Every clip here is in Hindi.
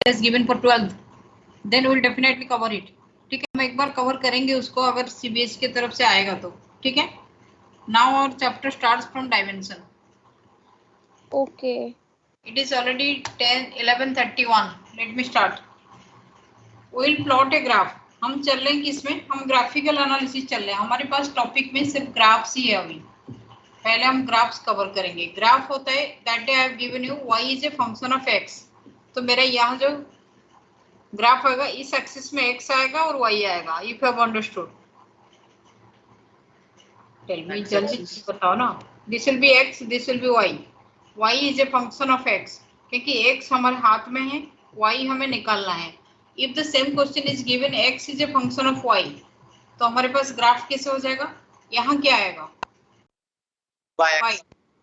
is given for 12th, then we will definitely cover it. ठीक है, हम एक बार कवर करेंगे उसको अगर CBSE की तरफ से आएगा तो. ठीक है. Now our chapter starts from dimension. Okay. It is already 11:31. Let me start. We will plot a graph. हम चल रहे हैं किसमें, हम ग्राफिकल एनालिसिस चल रहे हैं. हमारे पास टॉपिक में सिर्फ ग्राफ्स ही है अभी. पहले हम ग्राफ्स कवर करेंगे. ग्राफ होता है that day I have given you y is a function of x. तो मेरा यहाँ जो ग्राफ आएगा इस एक्सिस में x आएगा और y आएगा. If you have understood tell me, जल्दी बताओ ना. This will be x, this will be y. y is a function of x क्योंकि x हमारे हाथ में है, y हमें निकालना है. If the same question is given x is a function of y, तो हमारे पास ग्राफ कैसे हो जाएगा. यहाँ क्या आएगा y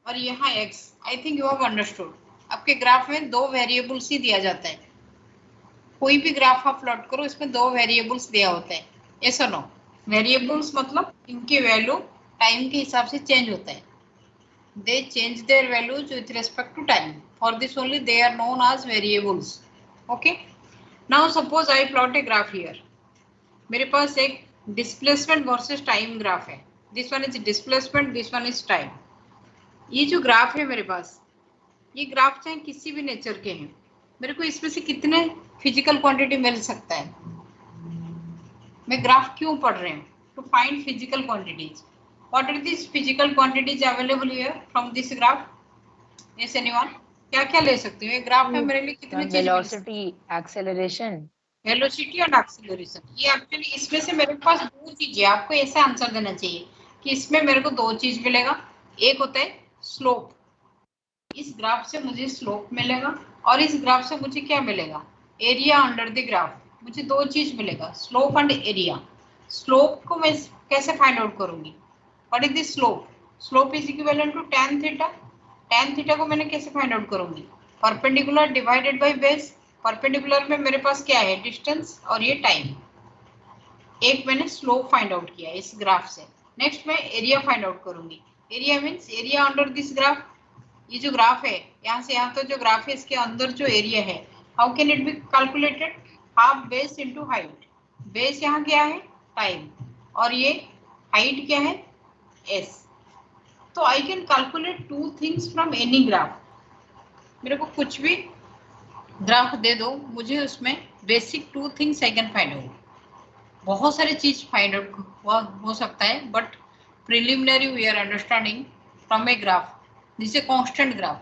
और यहाँ x. I think you have understood. आपके ग्राफ में दो वेरिएबल्स ही दिया जाता है. कोई भी ग्राफ आप प्लॉट करो इसमें दो वेरिएबल्स दिया होता है. ऐसा नो वेरिएबल्स मतलब इनकी वैल्यू टाइम के हिसाब से चेंज होता है. They change their values with respect to time. For this only they are known as variables. Okay. Now suppose I plot a graph here. मेरे पास एक डिस्प्लेसमेंट वर्सेस टाइम ग्राफ है. This one is displacement, this one is time. ये जो ग्राफ है मेरे पास, ये ग्राफ चाहे किसी भी नेचर के हैं, मेरे को इसमें से कितने फिजिकल क्वांटिटी मिल सकता है. मैं ग्राफ क्यों पढ़ रहे हैं, to find physical quantities. What are this physical quantities available here from this graph. Yes anyone, क्या क्या ले सकते हो. ये ग्राफ में मेरे लिए कितने चीज, वेलोसिटी, एक्सेलरेशन, वेलोसिटी और एक्सेलरेशन. ये एक्चुअली इसमें से मेरे पास दो चीजें. आपको ऐसा आंसर देना चाहिए कि इसमें मेरे को दो चीज मिलेगा. एक होता है स्लोप. इस ग्राफ से मुझे स्लोप मिलेगा और इस ग्राफ से मुझे क्या मिलेगा, एरिया अंडर द ग्राफ. मुझे दो चीज मिलेगा, स्लोप एंड एरिया. स्लोप को मैं कैसे फाइंड आउट करूंगी. What is the slope. Slope is equivalent to tan theta. tan theta को मैंने कैसे फाइंड आउट करूंगी, perpendicular divided by base. Perpendicular में मेरे पास क्या है, डिस्टेंस और ये टाइम. एक मैंने स्लोप फाइंड आउट किया इस ग्राफ से. नेक्स्ट मैं एरिया फाइंड आउट करूंगी. Area means area under this graph. ये जो ग्राफ है यहाँ से यहाँ तो जो ग्राफ है इसके अंदर जो एरिया है, how can it be calculated. Half base into height. Base यहाँ क्या है, टाइम, और ये हाइट क्या है, s. तो I can calculate two things from any graph. मेरे को कुछ भी ग्राफ दे दो, मुझे उसमें basic two things I can find out. बहुत सारी चीज फाइंड आउट हो सकता है, but preliminary we are understanding from a graph. This is a constant graph.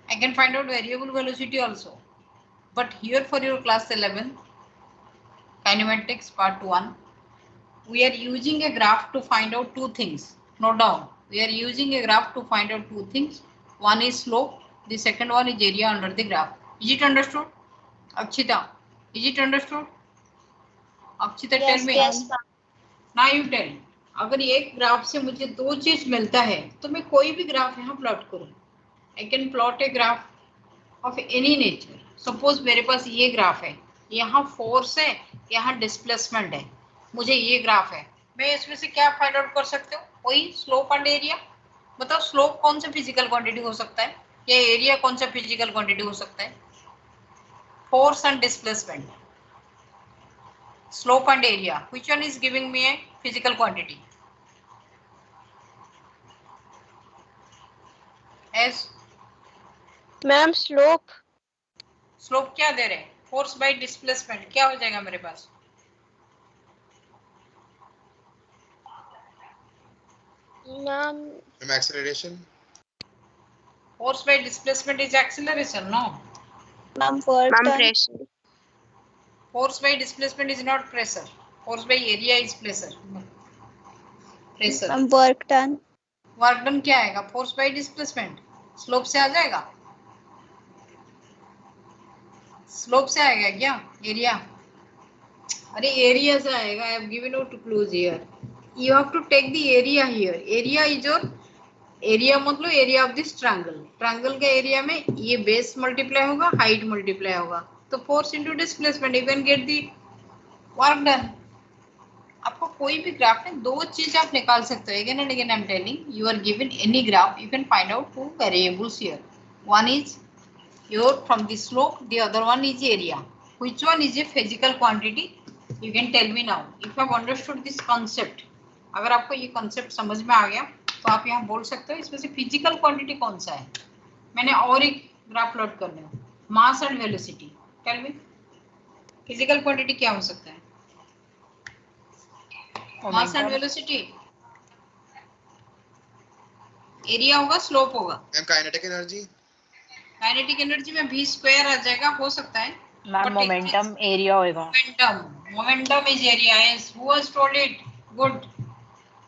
I can find out variable velocity also. But here for your class 11, kinematics part 1, we are using a graph to find out two things. Note down. We are using a graph to find out two things. One is slope. The second one is area under the graph. Is it understood? Akshita, is it understood? Akshita, tell me. Yes. Now you tell. अगर एक ग्राफ से मुझे दो चीज मिलता है तो मैं कोई भी ग्राफ यहाँ प्लॉट करूँ. I can plot a graph of any nature. Suppose मेरे पास ये ग्राफ है, यहाँ फोर्स है, यहाँ डिस्प्लेसमेंट है. मुझे ये ग्राफ है, मैं इसमें से क्या फाइंड आउट कर सकती हूँ, वही स्लोप एंड एरिया. बताओ स्लोप कौन सा फिजिकल क्वांटिटी हो सकता है या एरिया कौन सा फिजिकल क्वांटिटी हो सकता है. Force and displacement, slope and area, which one is giving me a physical quantity. As ma'am slope. Slope क्या दे रहे हैं, फोर्स बाय डिस्प्लेसमेंट. क्या हो जाएगा मेरे पास, ma'am acceleration. Force by displacement is acceleration. No ma'am work done. pressure, force by displacement is not pressure. Force by area is pressure. Ma'am work done. Work done क्या आएगा, फोर्स बाय डिस्प्लेसमेंट. स्लोप से आ जाएगा, स्लोप से आएगा क्या, एरिया. अरे एरिया से आएगा. I have given you two clues here. You have to take the area here. Area is your, area मतलब area of this triangle. Triangle के एरिया में ये बेस मल्टीप्लाई होगा, हाइट मल्टीप्लाई होगा, तो force into displacement. You can get the work done. आपको कोई भी ग्राफ में दो चीज आप निकाल सकते हो. Again and again I am telling, you are given any graph, you can find out two variables here. One is from the slope, the other one is area. Which one is a physical quantity? You can tell me now. If you have understood this concept, अगर आपको ये concept समझ में आ गया तो आप यहाँ बोल सकते हो इसमें से physical quantity कौन सा है. मैंने और एक ग्राफ प्लॉट करने हो, mass and velocity. Tell me physical quantity क्या हो सकता है? मास एंड वेलोसिटी, एरिया होगा, स्लोप होगा. Ma'am kinetic energy, kinetic energy में v स्क्वायर आ जाएगा, हो सकता है. मैम मोमेंटम एरिया होगा. Momentum is area. Yes, who has told it? Good.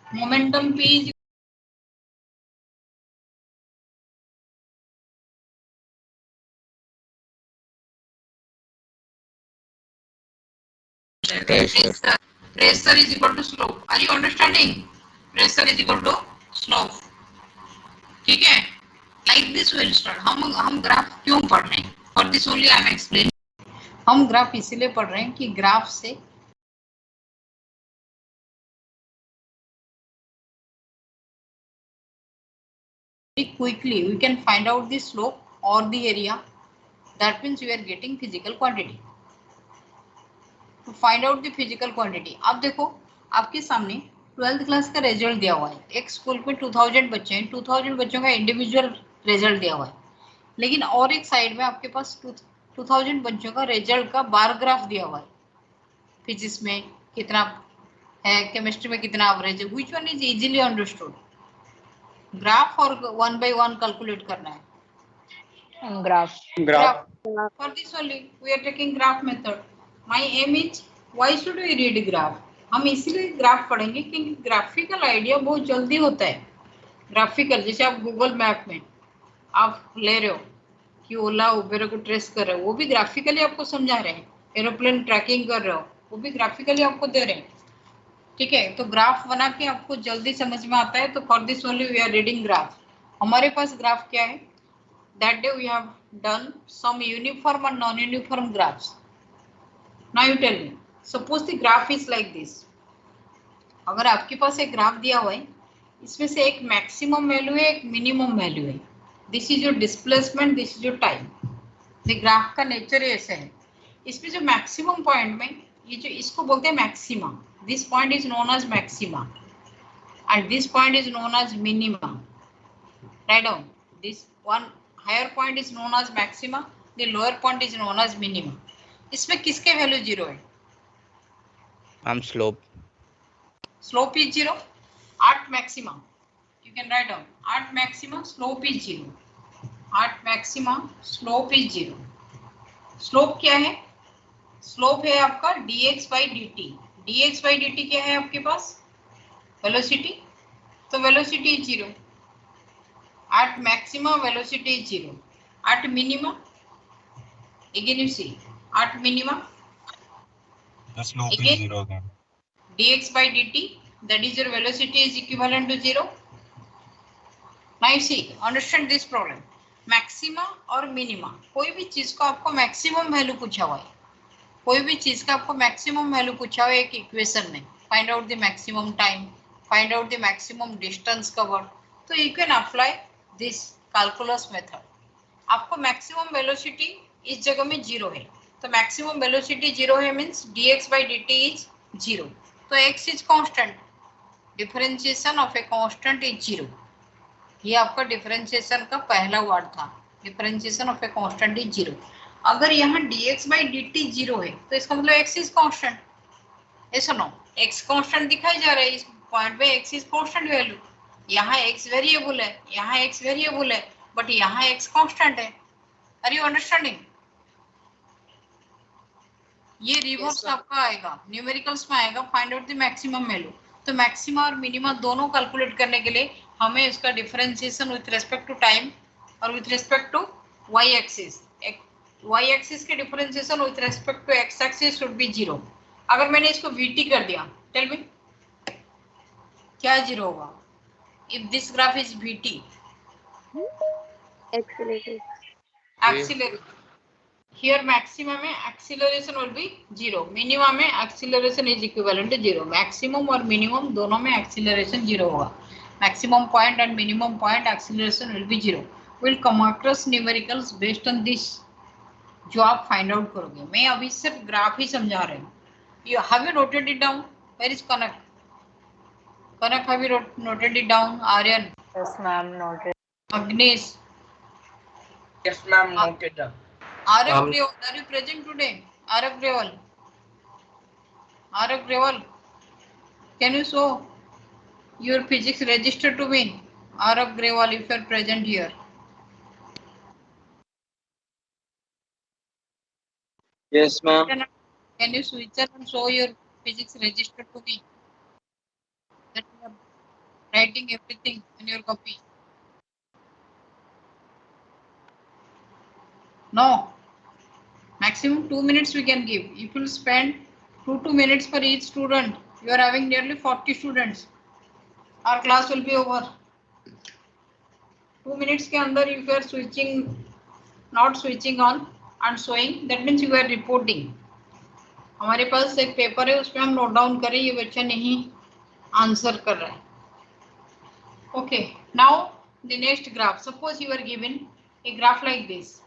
Momentum p is pressure is equal to slope. Are you understanding? Pressure is equal to slope. ठीक है? Like this will start. हम ग्राफ क्यों पढ़ रहे हैं? For this only I am explaining. हम ग्राफ इसीलिए पढ़ रहे हैं कि ग्राफ से quickly we can find out the slope or the area. That means we are getting physical quantity. To find out the physical quantity. अब देखो आपके सामने 12th क्लास का रिजल्ट दिया हुआ है. एक स्कूल में 2000 बच्चे हैं, 2000 बच्चों का इंडिविजुअल रिजल्ट दिया हुआ है. लेकिन और एक साइड में आपके पास 2000 बच्चों का रिजल्ट का बार ग्राफ दिया हुआ है. फिजिक्स में कितना है, केमिस्ट्री में कितना एवरेज है. Which one is easily understood? Graph और 1 by 1 कैलकुलेट करना है? Graph. For this only we are taking graph method. My aim is why should we read graph? हम इसीलिए ग्राफ पढ़ेंगे क्योंकि ग्राफिकल आइडिया बहुत जल्दी होता है. ग्राफिकल जैसे आप गूगल मैप में आप ले रहे हो कि ओला उबेर को ट्रेस कर रहे हो, वो भी ग्राफिकली आपको समझा रहे हैं. एरोप्लेन ट्रैकिंग कर रहे हो, वो भी ग्राफिकली आपको दे रहे हैं. ठीक है, तो ग्राफ बना के आपको जल्दी समझ में आता है. तो for this only we are reading graph. हमारे पास ग्राफ क्या है? That day we have done some uniform and non-uniform graphs. Now you tell me, suppose the graph is like this. अगर आपके पास एक ग्राफ दिया हुआ है, इसमें से एक मैक्सिमम वैल्यू है, एक मिनिमम वैल्यू है. This is your displacement, this is your time. The graph का नेचर ऐसा है. इसमें जो मैक्सिमम पॉइंट में ये जो इसको बोलते हैं maxima. This point is known as maxima and this point is known as minima. Right down. This one higher point is known as maxima, the lower point is known as minima. इसमें किसके वैल्यू 0 है? I'm slope. Slope is 0. At maxima, you can write down. At maxima, slope is 0. At maxima, slope is 0. Slope क्या है? Slope है आपका dx by dt. dx by dt क्या है आपके पास? Velocity. तो velocity is 0. At maxima velocity is 0. At minima, again you see, at minima, the slope again, is 0 again. dx by dt, that is your velocity is equivalent to 0. Now you see, understand this problem. Maxima और minima, कोई भी चीज को आपको maximum value पूछा हुआ है, कोई भी चीज का आपको maximum value पूछा हुआ है एक इक्वेशन में. Find out the maximum time, find out the maximum distance covered. तो you can apply this calculus method. आपको मैक्सिमम वेलोसिटी इस जगह में 0 है, तो मैक्सिमम वेलोसिटी 0 है means dx by dt is 0. तो x is constant. Differentiation of a constant is 0. ये आपका डिफरेंशिएशन का पहला वर्ड था. Differentiation of a constant is 0. अगर यहाँ dx by dt 0 है तो इसका मतलब x इज कांस्टेंट. ऐसा नो, x कांस्टेंट दिखाई जा रहा है इस पॉइंट पे. x is constant value. यहाँ x वेरिएबल है, यहाँ x वेरिएबल है, बट यहाँ x कांस्टेंट है. Are you understanding? ये रिवर्स आपका आएगा, न्यूमेरिकल्स में आएगा. Find out the maximum value. तो मैक्सिमा और मिनिमा दोनों कैलकुलेट करने के लिए हमें इसका differentiation with respect to time और with respect to y axis. y axis के differentiation with respect to x axis should be 0. अगर मैंने इसको vt कर दिया, टेल मी क्या 0 होगा? If this graph is vt, acceleration. Here maximum में acceleration will be 0. Minimum में acceleration is equivalent to 0. Maximum और minimum दोनों में acceleration 0 होगा. Maximum point and minimum point acceleration will be 0. Will come across numericals based on this, जो आप फाइंड आउट करोगे। मैं अभी सिर्फ ग्राफ ही समझा रही हूँ। You have you noted it down? Where is Kanak? Kanak, have you noted it down? Aryan, Yes, ma'am. Noted. Agnesh, Yes, ma'am. Noted down. Arab Grewal, are you present today? Arab Grewal, Arab Grewal, can you show your physics register to me? Arab Grewal, if you are present here. Yes, ma'am. Can you switch on and show your physics register to me? That you are writing everything in your copy. No. Maximum 2 minutes we can give. If you spend 2 minutes for each student, you are having nearly 40 students. Our class will be over. 2 minutes के अंदर if you are switching, not switching on and showing, that means you are reporting. हमारे पास एक पेपर है, उसमें हम नोट डाउन करें ये बच्चा नहीं आंसर कर रहा है. Okay, now the next graph. Suppose you are given a graph like this.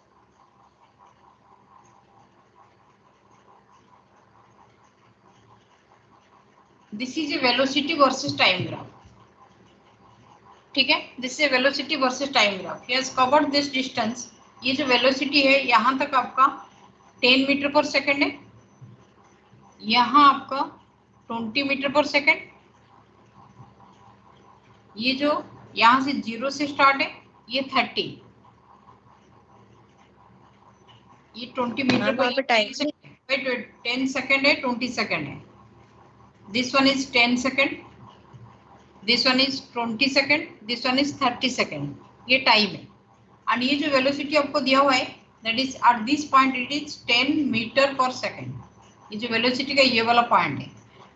This is a velocity versus time graph. ठीक है, this is a velocity versus time graph. He has covered this distance. ये जो velocity है यहाँ तक आपका 10 मीटर पर सेकेंड है, यहाँ आपका 20 मीटर पर सेकेंड, ये जो यहाँ से 0 से स्टार्ट है ये 30, ये 20 मीटर पर 10 सेकेंड है, 20 सेकेंड है. This one is 10 second, this one is 20 second, this one is 30 second. ये टाइम है. और ये जो वेलोसिटी आपको दिया हुआ है, that is at this point it is 10 metre पर सेकेंड. ये जो वेलोसिटी का ये वाला पॉइंट है.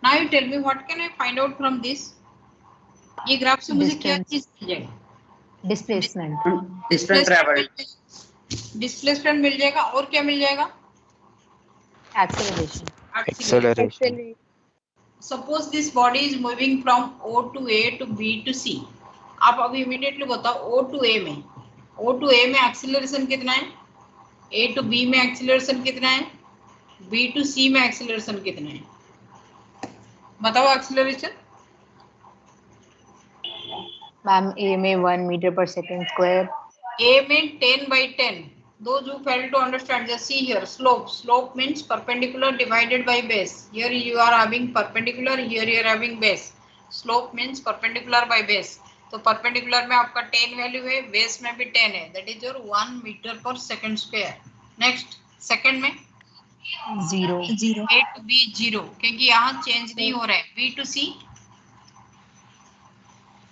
Now you tell me what can I find out from this? ये ग्राफ से मुझे क्या चीज मिल जाएगा? Displacement. Distance traveled. डिस्प्लेसमेंट मिल जाएगा. और क्या मिल जाएगा? Acceleration. Acceleration. Suppose this body is moving from O to A to B to C. आप अभी इमीडिएटली बताओ O to A में, O to A में एक्सीलरेशन कितना है, A to B में एक्सीलरेशन कितना है, B to C में एक्सीलरेशन कितना है, बताओ एक्सीलरेशन. मैम A में 1 metre per second square. A में 10/10. Those who fail to understand, just see here. Slope. Slope means perpendicular divided by base. Here you are having perpendicular, here you are having base. Slope means perpendicular by base. तो perpendicular में आपका 10 वैल्यू है, base में भी 10 है. That is your 1 metre per second square. Next, second में 0. A to B 0, क्योंकि यहाँ चेंज नहीं हो रहा है. B to C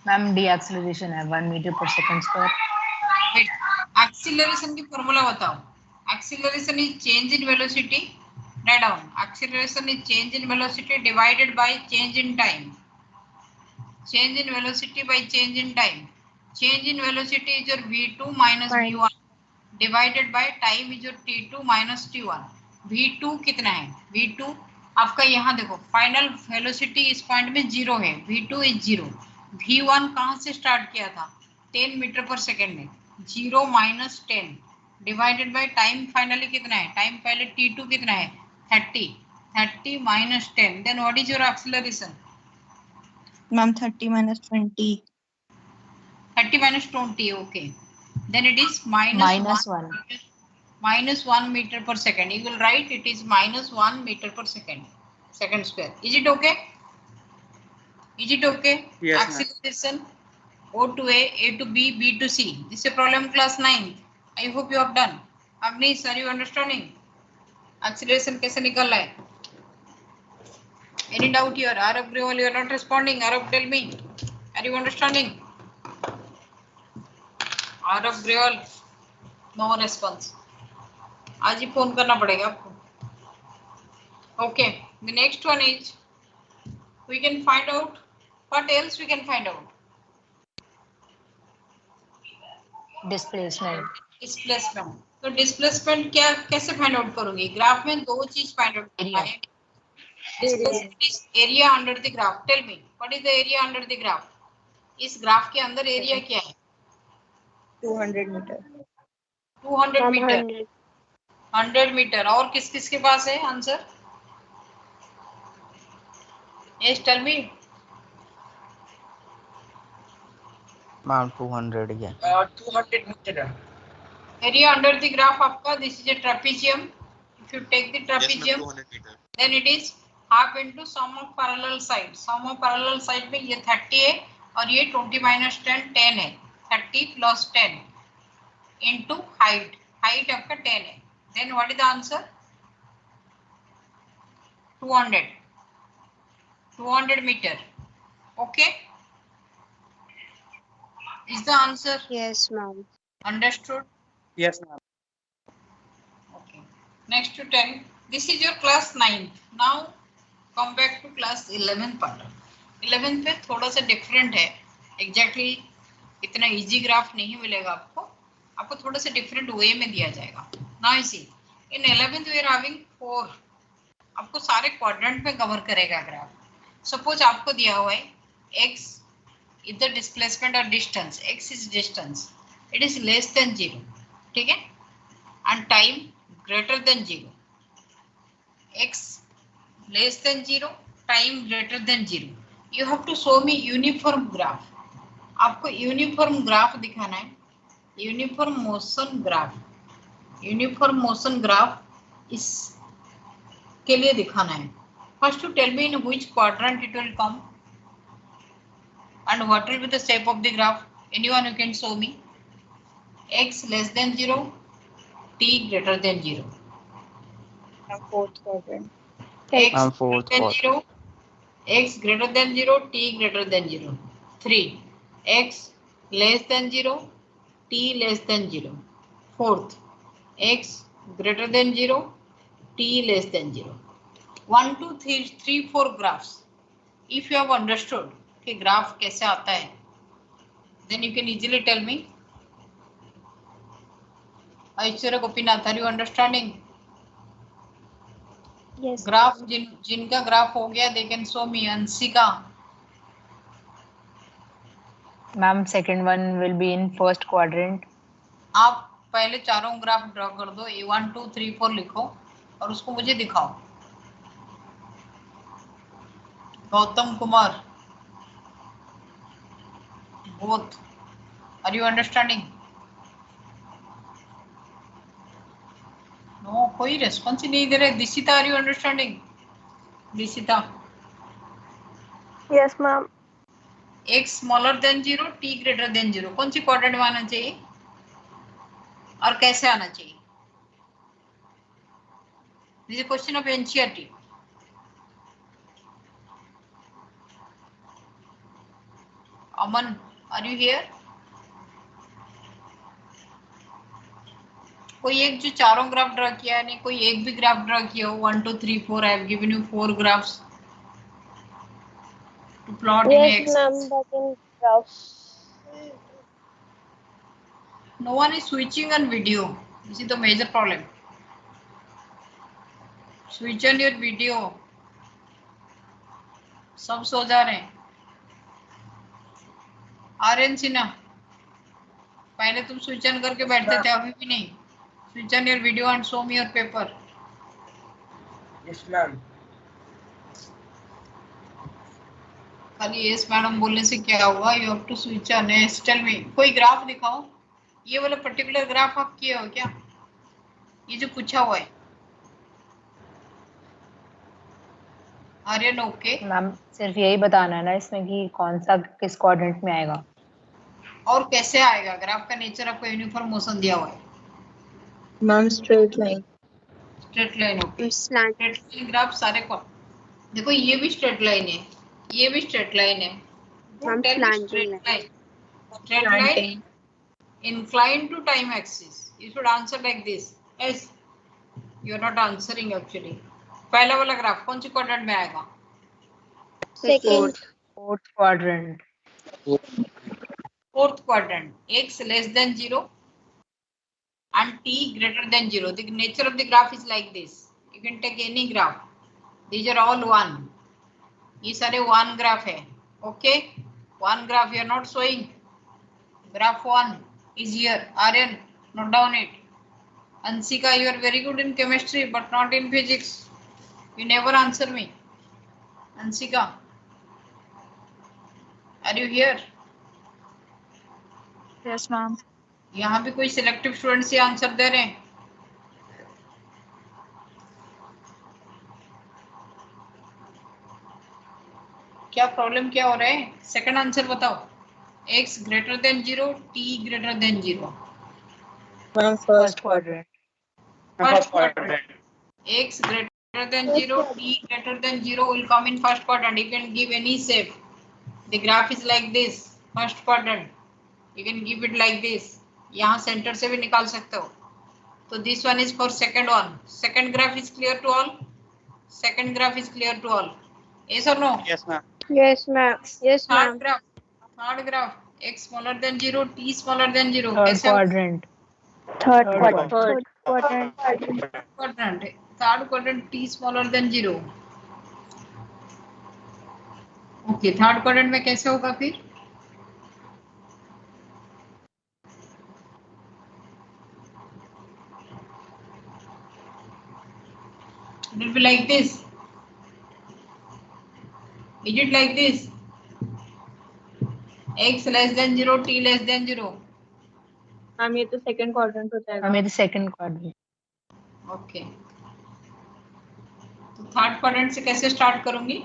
ma'am D acceleration है 1 metre per second square. Acceleration की फॉर्मूला बताओ. Acceleration is change in velocity, write down. Acceleration is change in velocity divided by change in time. Change in velocity by change in time. Change in velocity is your v2 minus v1 divided by time is your t2 minus t1. v2 कितना है? v2 आपका यहाँ देखो, फाइनल वेलोसिटी इस पॉइंट में 0 है, v2 इज 0. v1 कहाँ से स्टार्ट किया था? 10 मीटर पर सेकेंड में. 0 minus 10 divided by time finally कितना है? टाइम पहले t2 कितना है? 30 minus 10. Then what is your acceleration? Ma'am 30 minus 20. 30 minus 20. Okay, then it is minus 1 minus 1 meter per second. You will write it is minus 1 meter per second, second square. Is it okay? Is it okay? Yes, acceleration O to A, A to B, B to C. This is a problem class 9. I hope you have done. Agnish, are you understanding? Acceleration कैसे निकल रहा है? Any doubt here? Arab Grewal, you are not responding. Arab, tell me. Are you understanding? Arab Grewal, no response. आज ही फोन करना पड़ेगा आपको. Okay. The next one is we can find out. What else we can find out? Displacement. तो डिस्प्लेसमेंट क्या कैसे फाइंड आउट करोगे? ग्राफ में दो चीज फाइंड आउट करना है. Displacement is area under the graph. Tell me what is the area under the graph? इस ग्राफ के अंदर एरिया क्या है? 200 मीटर 200 मैम मीटर 100 100 मीटर। और किस किस के पास है answer? Yes tell me. Ma'am 200 again. 200 meter. Area under the graph आपका, this is a trapezium. If you take the Yes, trapezium, ma'am, 200 meter. then it is half into sum of parallel sides. Sum of parallel side में ये 30 है और ये 20 minus 10 10 है। 30 plus 10 into height. Height आपका 10 है। Then what is the answer? 200. 200 meter. Okay. Is the answer yes ma'am understood? Yes, ma'am. Okay. Next to 10. This is your class 9th. Now come back to class 11th part. 11th पे थोड़ा सा डिफरेंट है। एग्जैक्टली इतना इजी ग्राफ नहीं मिलेगा आपको, आपको थोड़ा सा डिफरेंट वे में दिया जाएगा। Now you see in 11th we are having 4, आपको सारे क्वाड्रेंट में कवर करेगा ग्राफ। सपोज आपको दिया हुआ है x इज द डिस्प्लेसमेंट और distance, x is distance, it is less than 0, ठीक है, and time greater than 0, x less than 0, time greater than 0. You have to show me uniform graph. आपको यूनिफॉर्म ग्राफ दिखाना है, uniform motion graph. Uniform motion graph इसके लिए दिखाना है। First to tell me in which quadrant it will come and what will be the shape of the graph. Anyone who can show me? X less than 0, t greater than 0. fourth quadrant X Ma'am, greater fourth than quadrant. 0, x greater than 0, t greater than 0. 3, x less than 0, t less than 0. Fourth, x greater than 0, t less than 0. 1, 2, 3, 4 graphs. If you have understood कि ग्राफ कैसे आता है, then you can easily tell me. Aishwarya Gopinath, are you understanding? yes graph जिनका ग्राफ हो गया they can show me. Anshika, Ma'am, second one will be in first quadrant. आप पहले चारों ग्राफ ड्रॉ कर दो, 1, 2, 3, 4 लिखो और उसको मुझे दिखाओ। Gautam Kumar, both, are you understanding? No, कोई रेस्पॉन्स ही नहीं दे रहे। Dishita, are you understanding? Dishita, yes ma'am x smaller than 0, t greater than 0, कौन सी क्वाड्रेंट में आना चाहिए और कैसे आना चाहिए? This is question of NCERT. Aman, are you here? कोई एक जो चारों ग्राफ ड्रा किया है, नहीं कोई एक भी ग्राफ ड्रा किया हो? 1, 2, 3, 4, I have given you 4 graphs to plot in yes x. ma'am but in graph No one is switching on video. This is the major problem. Switch on your video. सब सो जा रहे हैं। आर्यन सिन्हा, पहले तुम स्विच ऑन करके बैठते थे, अभी भी नहीं। Switch on your video and show me your paper. Yes, ma'am. खाली यस मैडम बोलने से क्या होगा? You have to switch on. Tell me, कोई ग्राफ दिखाओ। ये वाला पर्टिकुलर ग्राफ आप किए हो क्या? ये जो पूछा हुआ है। आर्यन, ओके। मैम सिर्फ यही बताना है ना इसमें कि कौन सा किस क्वाड्रेंट में आएगा। और कैसे आएगा? ग्राफ का नेचर आपको यूनिफॉर्म मोशन दिया हुआ है। Ma'am straight line straight line, okay. slant straight line graph सारे को देखो, ये भी स्ट्रेट लाइन है, ये भी स्ट्रेट लाइन है। Ma'am, slanting line. Straight line inclined to time axis. You should answer like this. Yes, you are not answering actually. पहला वाला ग्राफ कौन सी क्वाड्रेंट में आएगा? second fourth quadrant. Fourth quadrant. x less than 0 and t greater than 0. The nature of the graph is like this. You can take any graph. These are all one. ये सारे one graph है. Okay, one graph you are not showing. Graph 1 is here. Aryan, note down it. Ansika, you are very good in chemistry but not in physics. You never answer me. Ansika, are you here? Yes, ma'am. यहाँ भी कोई सिलेक्टिव स्टूडेंट्स ये आंसर दे रहे हैं? क्या प्रॉब्लम क्या हो रहा है? सेकंड आंसर बताओ. x greater than 0, t greater than 0. Ma'am, First quadrant. First quadrant. X greater than 0, t greater than 0 will come in first quadrant. You can give any shape. The graph is like this. First quadrant. You can give it like this. यहाँ सेंटर से भी निकाल सकते हो. तो this one is for second one. Second graph is clear to all. Second graph is clear to all. Yes or no? Yes, ma'am. Yes, ma'am. Yes, ma'am. Third graph. Third graph. X smaller than 0, t smaller than 0. Third कैसे होगा? quadrant. Third quadrant. quadrant. Third quadrant. Quadrant. Third quadrant, t smaller than 0. Okay, third quadrant में कैसे होगा फिर? It will be like this. Is it like this? X less than 0, t less than 0. Ma'am ये तो सेकंड क्वाड्रेंट हो जाएगा. हमें तो second quadrant. Okay. तो थर्ड क्वाड्रेंट से कैसे स्टार्ट करूंगी?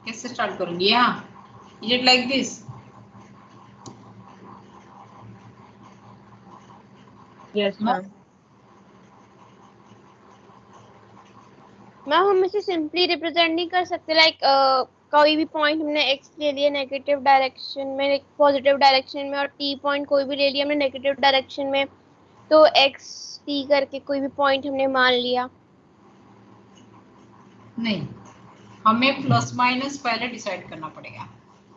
कैसे स्टार्ट करूंगी? यहाँ. Is it like this? Yes, ma'am. Ma'am हम इसे सिंपली रिप्रेजेंट नहीं कर सकते. लाइक कोई भी पॉइंट हमने x ले लिया नेगेटिव डायरेक्शन में, पॉजिटिव डायरेक्शन में, और t पॉइंट कोई भी ले लिया हमने नेगेटिव डायरेक्शन में, तो x t करके कोई भी पॉइंट हमने मान लिया. नहीं, हमें प्लस माइनस पहले डिसाइड करना पड़ेगा.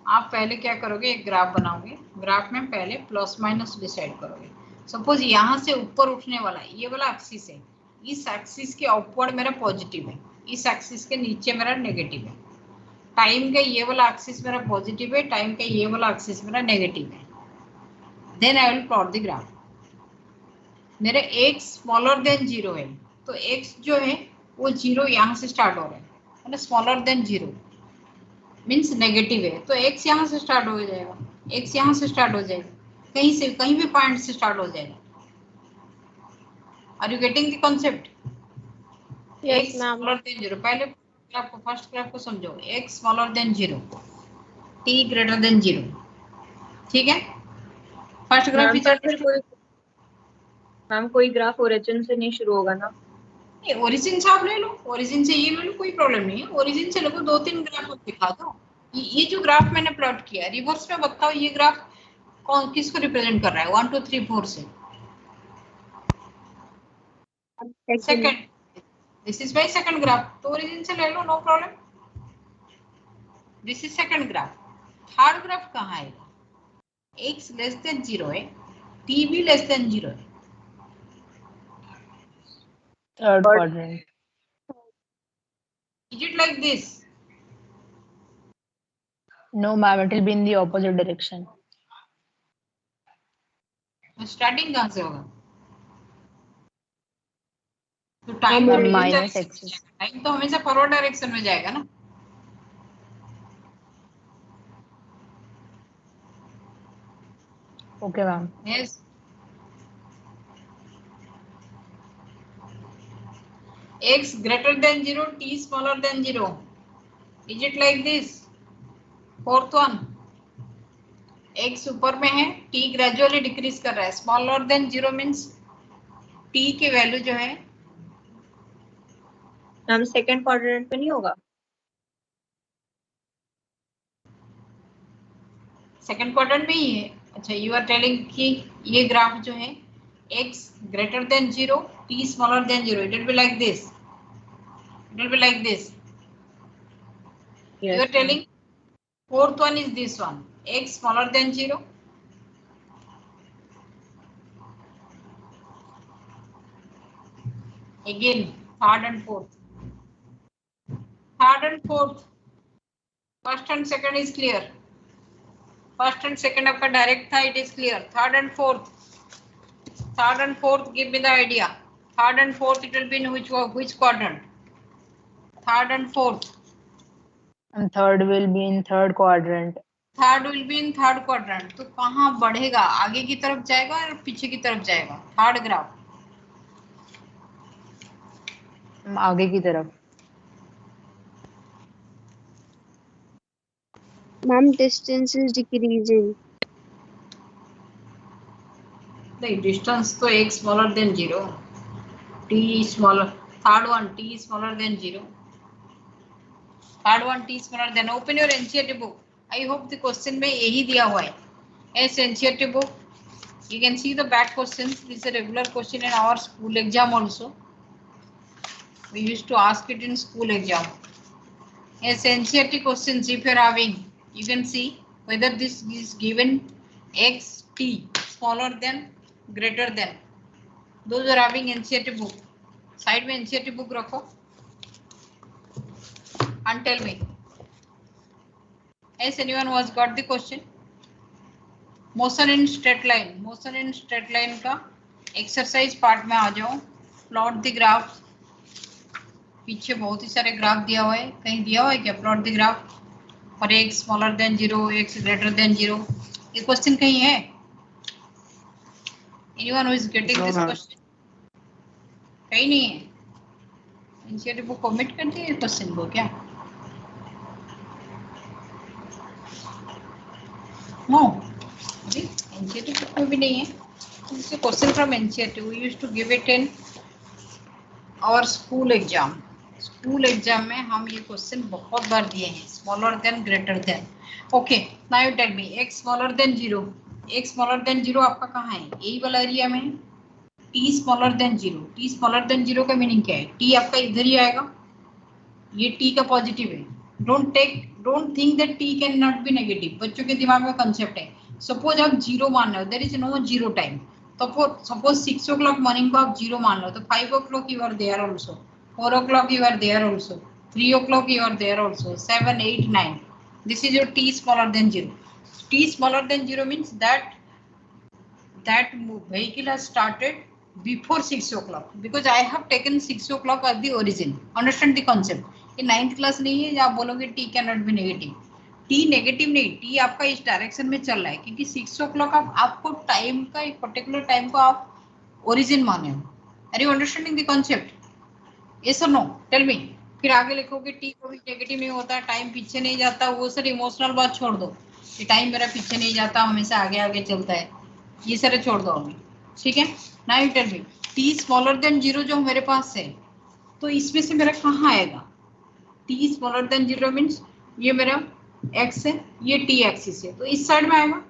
आप पहले क्या करोगे? एक ग्राफ बनाओगे. ग्राफ में पहले प्लस माइनस डिसाइड करोगे. सपोज यहाँ से ऊपर उठने वाला ये वाला एक्सिस है. इस एक्सिस के अपवर्ड मेरा पॉजिटिव है, इस एक्सिस के नीचे मेरा नेगेटिव है. टाइम का ये वाला एक्सिस मेरा पॉजिटिव है, टाइम का ये वाला एक्सिस मेरा नेगेटिव है. Then I will plot the graph. मेरा x स्मॉलर देन 0 है, तो x जो है वो 0 यहाँ से स्टार्ट हो रहा है, मतलब स्मॉलर देन 0 मीन्स नेगेटिव है. तो x यहाँ से स्टार्ट हो जाएगा, x यहाँ से स्टार्ट हो जाएगा, कहीं से कहीं भी पॉइंट से स्टार्ट हो जाएगा. Are you getting the concept? Yes, x ma'am. Smaller than 0. पहले ग्राफ को, फर्स्ट ग्राफ को समझो. x smaller than 0, t greater than 0. ठीक है. फर्स्ट ग्राफ मैम कोई ग्राफ ओरिजिन से नहीं शुरू होगा ना? ओरिजिन से आप ले लो, ओरिजिन से ये ले लो, कोई प्रॉब्लम नहीं है. ओरिजिन से लोगों 2-3 ग्राफ दिखा दो. ये जो ग्राफ मैंने प्लॉट किया रिवर्स में बताओ, ये ग्राफ कौन किसको रिप्रेजेंट कर रहा है? 1 2 3 4 से. Second, this is my second graph, तो ओरिजिन से ले लो, no problem. This is second graph. Third graph कहाँ आएगा? x लेस देन 0 है, t भी लेस देन 0 है. Third quadrant. Is it like this? No, ma'am, it will be in the opposite direction. Starting कहाँ से होगा? तो From minus axis. टाइम तो हमेशा फॉरवर्ड डायरेक्शन में जाएगा ना. Okay, ma'am. Yes. X greater than 0, t smaller than 0. Is it like this? Fourth one. X ऊपर में है, t gradually decrease कर रहा है. Smaller than 0 means t की वैल्यू जो है मैम सेकंड क्वाड्रेंट पे नहीं होगा? सेकंड क्वाड्रेंट में ही है. अच्छा, यू आर टेलिंग कि ये ग्राफ जो है x greater than 0, t smaller than 0. It will be like this. It will be like this. Yes, You are telling fourth one is this one, x smaller than 0. Again third and fourth. Third and fourth, first and second is clear, first and second आपका डायरेक्ट था, it is clear. Third and fourth, third and fourth, give me the idea. Third and fourth, it will be in which quadrant? Third and fourth. And third will be in third quadrant. Third will be in third quadrant. तो कहाँ बढ़ेगा? आगे की तरफ जाएगा या पीछे की तरफ जाएगा? थर्ड ग्राफ आगे की तरफ. Ma'am, distance is decreasing. The distance तो x smaller than 0, t smaller, third one t smaller than 0, third one t smaller than. Open your NCERT book. I hope the question में यही दिया हुआ है. Yes, NCERT book. You can see the back questions. This is a regular question in our school exam also. We used to ask it in school exam. Yes, NCERT questions if you are having, you can see whether this is given x t smaller than greater than. Those are having NCERT book. Side में NCERT book रखो and tell me. Has anyone was got the question? Motion in straight line. Motion in straight line का exercise part में आ जाओ. Plot the graph. पीछे बहुत ही सारे ग्राफ दिया हुआ है. कहीं दिया हुआ है क्या? Plot the graph for x smaller than 0, x greater than 0. ये क्वेश्चन कहीं है? Anyone who is getting this question? कहीं नहीं है. NCERT बुक कमिट कर दिए क्वेश्चन को क्या? No. NCERT बुक में भी नहीं है. This is a question from NCERT. We used to give it in our school exam. School exam में हम ये क्वेश्चन बहुत बार दिए हैं. Smaller than, greater than. Okay. Now you tell me. X smaller than 0. X smaller than 0 आपका कहाँ है? यही वाला एरिया में. T smaller than 0. T smaller than 0 का मीनिंग क्या है? T आपका इधर ही आएगा. ये T का पॉजिटिव है. Don't think that T can not be negative. बच्चों के दिमाग में कंसेप्ट है. सपोज आप 0 मान रहे हो, there is no 0 time. Suppose 6 o'clock morning को आप 0 मान रहे हो, तो 5 o'clock you are there also. 4 o'clock you are there also. 3 o'clock you are there also. 7, 8, 9. This is your T smaller than 0. T smaller than 0 means that vehicle has started before 6 o'clock because I have taken 6 o'clock as the origin. Understand the concept? ये 9th क्लास नहीं है जहाँ आप बोलोगे T cannot be negative. T negative नहीं, T आपका इस डायरेक्शन में चल रहा है क्योंकि 6 o'clock आपको टाइम का एक पर्टिकुलर टाइम को आप ओरिजिन माने हो. Are you understanding the concept? Yes और नो? Tell me. फिर आगे लिखोगे T कभी नेगेटिव नहीं होता, टाइम पीछे नहीं जाता. वो सर इमोशनल बात छोड़ दो कि टाइम मेरा पीछे नहीं जाता, हमेशा आगे आगे चलता है. ये सारे छोड़ दो अभी. ठीक है. Now you tell me. T smaller than 0 जो मेरे पास है, तो इसमें से मेरा कहाँ आएगा? T स्मॉलर देन 0 मीन्स ये मेरा x है, ये T एक्सिस है, तो इस साइड में आएगा.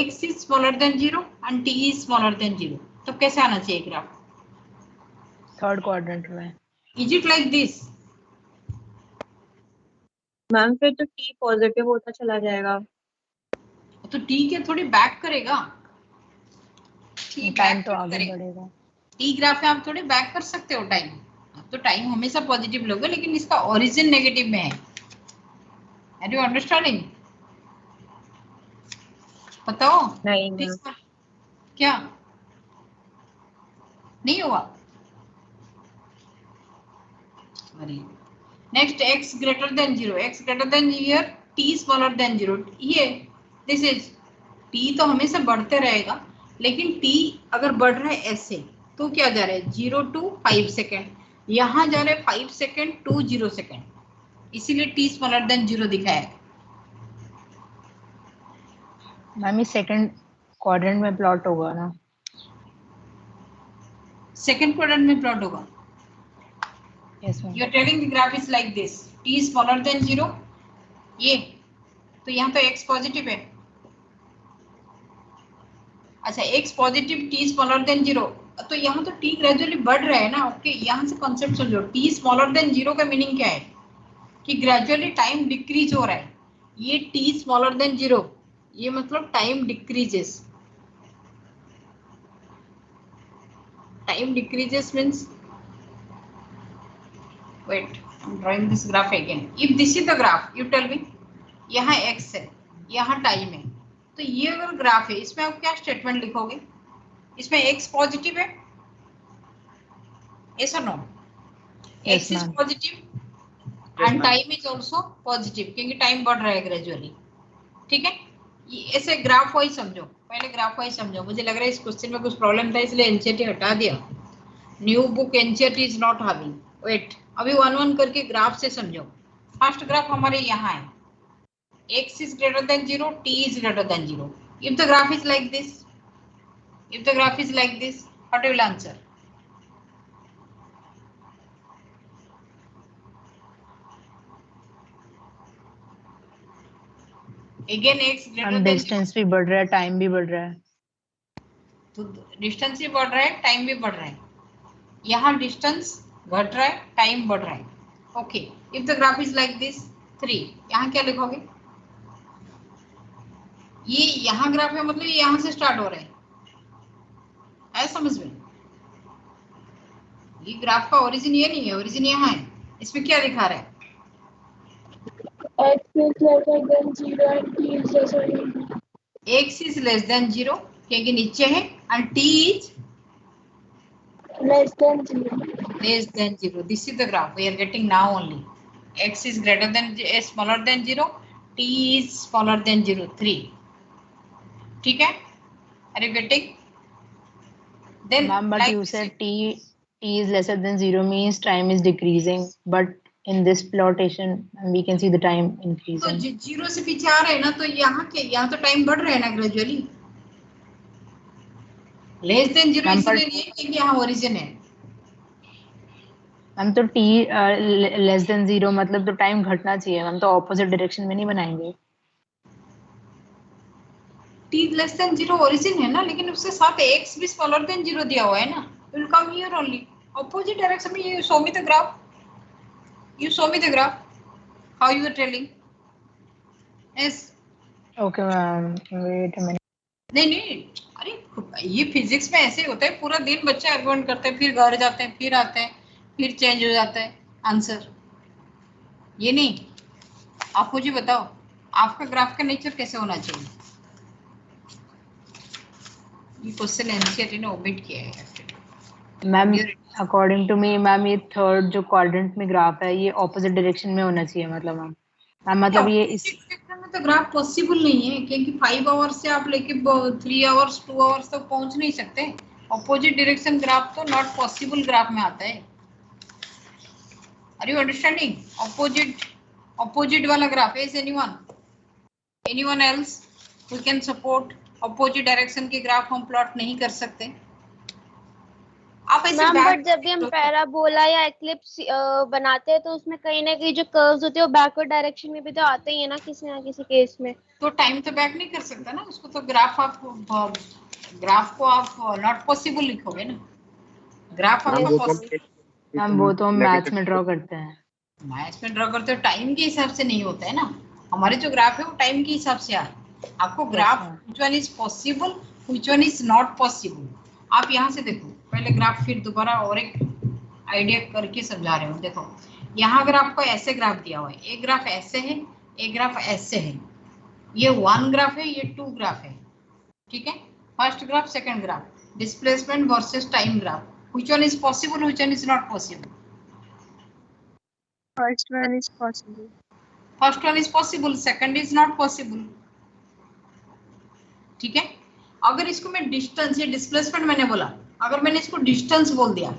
x is smaller than 0 and T is smaller than 0. तो कैसे आना चाहिए ग्राफ? थर्ड क्वाड्रेंट में. Is it like this? Ma'am फिर तो T पॉजिटिव होता चला जाएगा. तो T के थोड़ी बैक करेगा. टाइम तो आगे बढ़ेगा. T ग्राफ में आप थोड़े बैक कर सकते हो टाइम. तो टाइम हमेशा पॉजिटिव लोगे लेकिन इसका ओरिजिन नेगेटिव में है. Are you understanding? बताओ. नहीं क्या नहीं हुआ? Next x greater than 0. x greater than here T smaller than 0. ये दिस इज T तो हमेशा बढ़ते रहेगा लेकिन T अगर बढ़ रहा है ऐसे तो क्या जा रहा है? 0 to 5 सेकेंड. यहाँ जा रहा है 5 सेकेंड to 0 सेकेंड. इसीलिए T स्मॉलर देन 0 दिखाया. मैम ये सेकंड क्वाड्रेंट में प्लॉट होगा ना? सेकेंड क्वाड्रेंट में प्लॉट होगा. Yes ma'am. You are telling the graph is like this. T smaller than 0. ये तो यहाँ तो x पॉजिटिव है. अच्छा x positive T smaller than 0, तो यहाँ तो T ग्रेजुअली बढ़ रहा है ना. ओके, यहाँ से कॉन्सेप्ट समझो. T स्मॉलर देन 0 का मीनिंग क्या है? कि ग्रेजुअली टाइम डिक्रीज हो रहा है. ये T स्मॉलर देन 0, ये मतलब time decreases. Time decreases means wait I'm drawing this graph again. If this is the graph, you tell me. यहाँ x है, यहाँ टाइम है, तो ये अगर ग्राफ है, इसमें आप क्या स्टेटमेंट लिखोगे? इसमें x पॉजिटिव है, yes or no? Yes, x is ma'am. positive Yes, and ma'am. time is also positive क्योंकि टाइम बढ़ रहा है ग्रेजुअली. ठीक है, ये ऐसे ग्राफ वाइज समझो, पहले ग्राफ वाइज समझो. मुझे लग रहा है इस क्वेश्चन में कुछ प्रॉब्लम था इसलिए एनसीईआरटी हटा दिया. New book NCERT is not having. Wait, अभी वन वन करके ग्राफ से समझो. फर्स्ट ग्राफ हमारे यहाँ है, x is greater than 0, t is greater than 0. If the graph is like this, what will answer? Again x greater हम than 0. डिस्टेंस भी बढ़ रहा है, टाइम भी बढ़ रहा है. तो डिस्टेंस भी बढ़ रहा है, टाइम भी बढ़ रहा है. यहाँ डिस्टेंस घट रहा है, टाइम बढ़ रहा है. Okay, if the graph is like this 3, यहाँ क्या लिखोगे? ये यहाँ ग्राफ है, मतलब ये यहाँ से स्टार्ट हो रहा है समझ में? ये ग्राफ का ओरिजिन ये नहीं है, ओरिजिन यहाँ है. इसमें क्या दिखा रहा है? x is less than 0 क्योंकि नीचे है, and t is less than 0. This is the graph we are getting now only. X is greater than, smaller than 0, t is smaller than 0, 3. ठीक है? Are you getting? Then, Ma'am, but like you said t is lesser than 0 means time is decreasing, but in this plotation we can see the time तो increasing. 0 से पीछे आ रहे हैं ना, तो यहाँ के यहाँ तो टाइम बढ़ रहा है ना ग्रेजुअली. लेस देन 0 Ma'am, इसलिए नहीं है क्योंकि यहाँ ओरिजिन है. मैम तो t लेस देन 0 मतलब तो टाइम घटना चाहिए मैम, तो ऑपोजिट डायरेक्शन में नहीं बनाएंगे. t लेस देन 0 ओरिजिन है ना, लेकिन उसके साथ x भी स्मॉलर देन 0 दिया हुआ है ना. Will come here only, opposite direction में. You show me the graph, how you are telling. Yes, okay ma'am, wait a minute. नहीं, अरे ये फिजिक्स में ऐसे ही होता है. पूरा दिन बच्चे आर्गुमेंट करते हैं, फिर घर जाते हैं, फिर आते हैं, फिर चेंज हो जाता है आंसर. ये नहीं, आप मुझे बताओ आपका ग्राफ का नेचर कैसे होना चाहिए. ये क्वेश्चन एनसीईआरटी ने ओमिट किया है. Ma'am according to me ma'am ये थर्ड जो क्वाड्रेंट में ग्राफ है ये ऑपोजिट डायरेक्शन में होना चाहिए. मतलब मैम मतलब ये इस सेक्टर में तो ग्राफ पॉसिबल नहीं है क्योंकि 5 आवर्स से आप लेके 3 आवर्स 2 आवर्स तक पहुंच नहीं सकते. ऑपोजिट डायरेक्शन ग्राफ तो नॉट पॉसिबल ग्राफ में आता है. Are you understanding? ऑपोजिट वाला ग्राफ है. Anyone else who can support opposite direction के ग्राफ हम प्लॉट नहीं कर सकते. आप ऐसे मैम बट जब भी हम पैराबोला या एक्लिप्स बनाते हैं तो उसमें कहीं ना कहीं जो कर्व्स होते हैं वो बैकवर्ड डायरेक्शन में भी तो आते ही है ना किसी केस में. तो टाइम तो बैक नहीं कर सकता ना उसको. तो ग्राफ को आप नॉट पॉसिबल लिखोगे ना. ग्राफ आपका पॉसिबल. मैम वो तो हम मैथ्स में ड्रॉ करते हैं. मैथ्स में ड्रॉ करते हो, टाइम के हिसाब से नहीं होता है ना. हमारे जो ग्राफ है वो टाइम के हिसाब से आ रहा है. आपको graph which one is possible which one is not possible आप यहाँ से देखो. पहले ग्राफ फिर दोबारा और एक आइडिया करके समझा रहे हो. देखो यहाँ अगर आपको ऐसे ग्राफ दिया हुआ है, एक ग्राफ ऐसे है, एक ग्राफ ऐसे है. ये 1 ग्राफ है, ये 2 ग्राफ है. ठीक है, first graph second graph, displacement versus time graph. Which one is possible which one is not possible? First one is possible. First one is possible, second is not possible. ठीक है, अगर इसको मैं डिस्टेंस या डिस्प्लेसमेंट मैंने बोला, अगर मैंने इसको डिस्टेंस बोल दिया,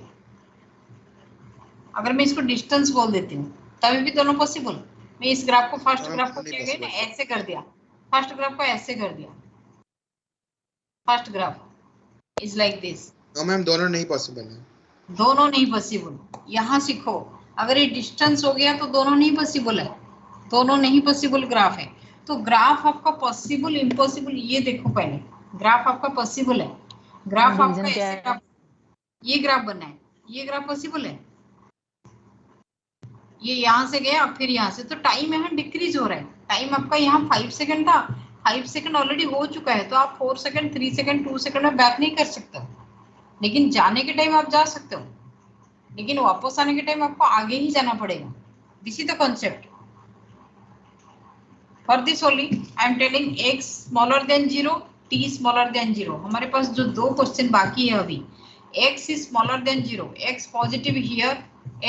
अगर मैं इसको डिस्टेंस बोल देती हूँ तभी भी दोनों पॉसिबल. मैं इस ग्राफ को फर्स्ट ग्राफ को क्या गया ना ऐसे कर दिया, फर्स्ट ग्राफ को ऐसे कर दिया. First graph is like this. No ma'am दोनों नहीं पॉसिबल है. दोनों नहीं पॉसिबल. यहाँ सीखो, अगर ये डिस्टेंस हो गया तो दोनों नहीं पॉसिबल है. दोनों नहीं पॉसिबल ग्राफ है. तो ग्राफ आपका पॉसिबल इम्पॉसिबल ये देखो. पहले ग्राफ आपका पॉसिबल है. ग्राफ आपका ऐसे ग्राफ, ये ग्राफ बनना है, ये ग्राफ पॉसिबल है. ये यहाँ से गया फिर यहाँ से, तो टाइम यहाँ डिक्रीज हो रहा है. टाइम आपका यहाँ 5 सेकंड था, 5 सेकंड ऑलरेडी हो चुका है. तो आप 4 सेकंड 3 सेकंड 2 सेकंड में बैक नहीं कर सकते. लेकिन जाने के टाइम आप जा सकते हो, लेकिन वापस आने के टाइम आपको आगे ही जाना पड़ेगा. This is the concept. For this only I am telling x smaller than 0, t smaller than 0. हमारे पास जो दो क्वेश्चन बाकी है अभी, x is smaller than 0, x positive here,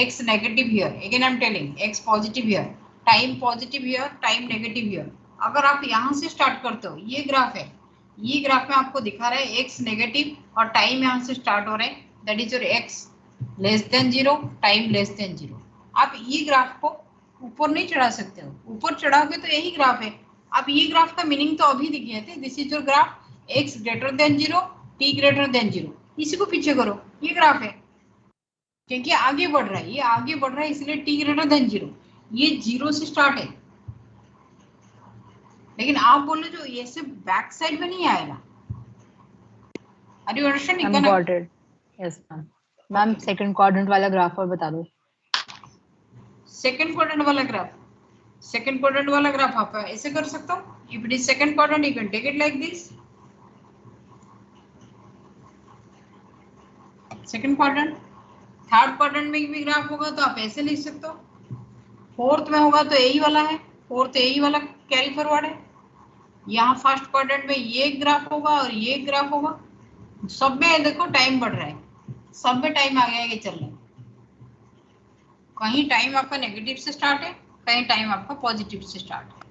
x negative here. Again I am telling x positive here, time positive here, time negative here. अगर आप यहाँ से स्टार्ट करते हो, ये ग्राफ है, ये ग्राफ में आपको दिखा रहा है x नेगेटिव और टाइम यहाँ से स्टार्ट हो रहा है, that is your x less than 0, time less than 0. आप ये ग्राफ को ऊपर नहीं चढ़ा सकते हो, ऊपर चढ़ाओगे तो यही ग्राफ है. आप ये ग्राफ का मीनिंग तो अभी दिखे थे, this is your graph x greater than 0, t greater than 0. इसी को पीछे करो, ये ग्राफ है, क्योंकि आगे बढ़ रहा है, ये आगे बढ़ रहा है इसलिए t ग्रेटर देन 0. ये 0 से स्टार्ट है, लेकिन आप बोलो जो ये से बैक साइड में नहीं आएगा. Are you understanding? Got it. Yes ma'am. Ma'am second quadrant वाला ग्राफ और बता दो. सेकंड क्वाड्रेंट वाला ग्राफ, सेकंड क्वाड्रेंट वाला ग्राफ आप ऐसे कर सकते हो. If it is second quadrant you can take it like this. Second quadrant, third quadrant में भी ग्राफ होगा तो आप ऐसे लिख सकते हो. फोर्थ में होगा तो यही वाला है, फोर्थ यही वाला कैरी फॉरवर्ड है. यहाँ फर्स्ट क्वाड्रेंट में ये ग्राफ होगा और ये ग्राफ होगा. सब में देखो टाइम बढ़ रहा है, सब में टाइम आगे आगे चल रहा है. कहीं टाइम आपका नेगेटिव से स्टार्ट है, कहीं टाइम आपका पॉजिटिव से स्टार्ट है.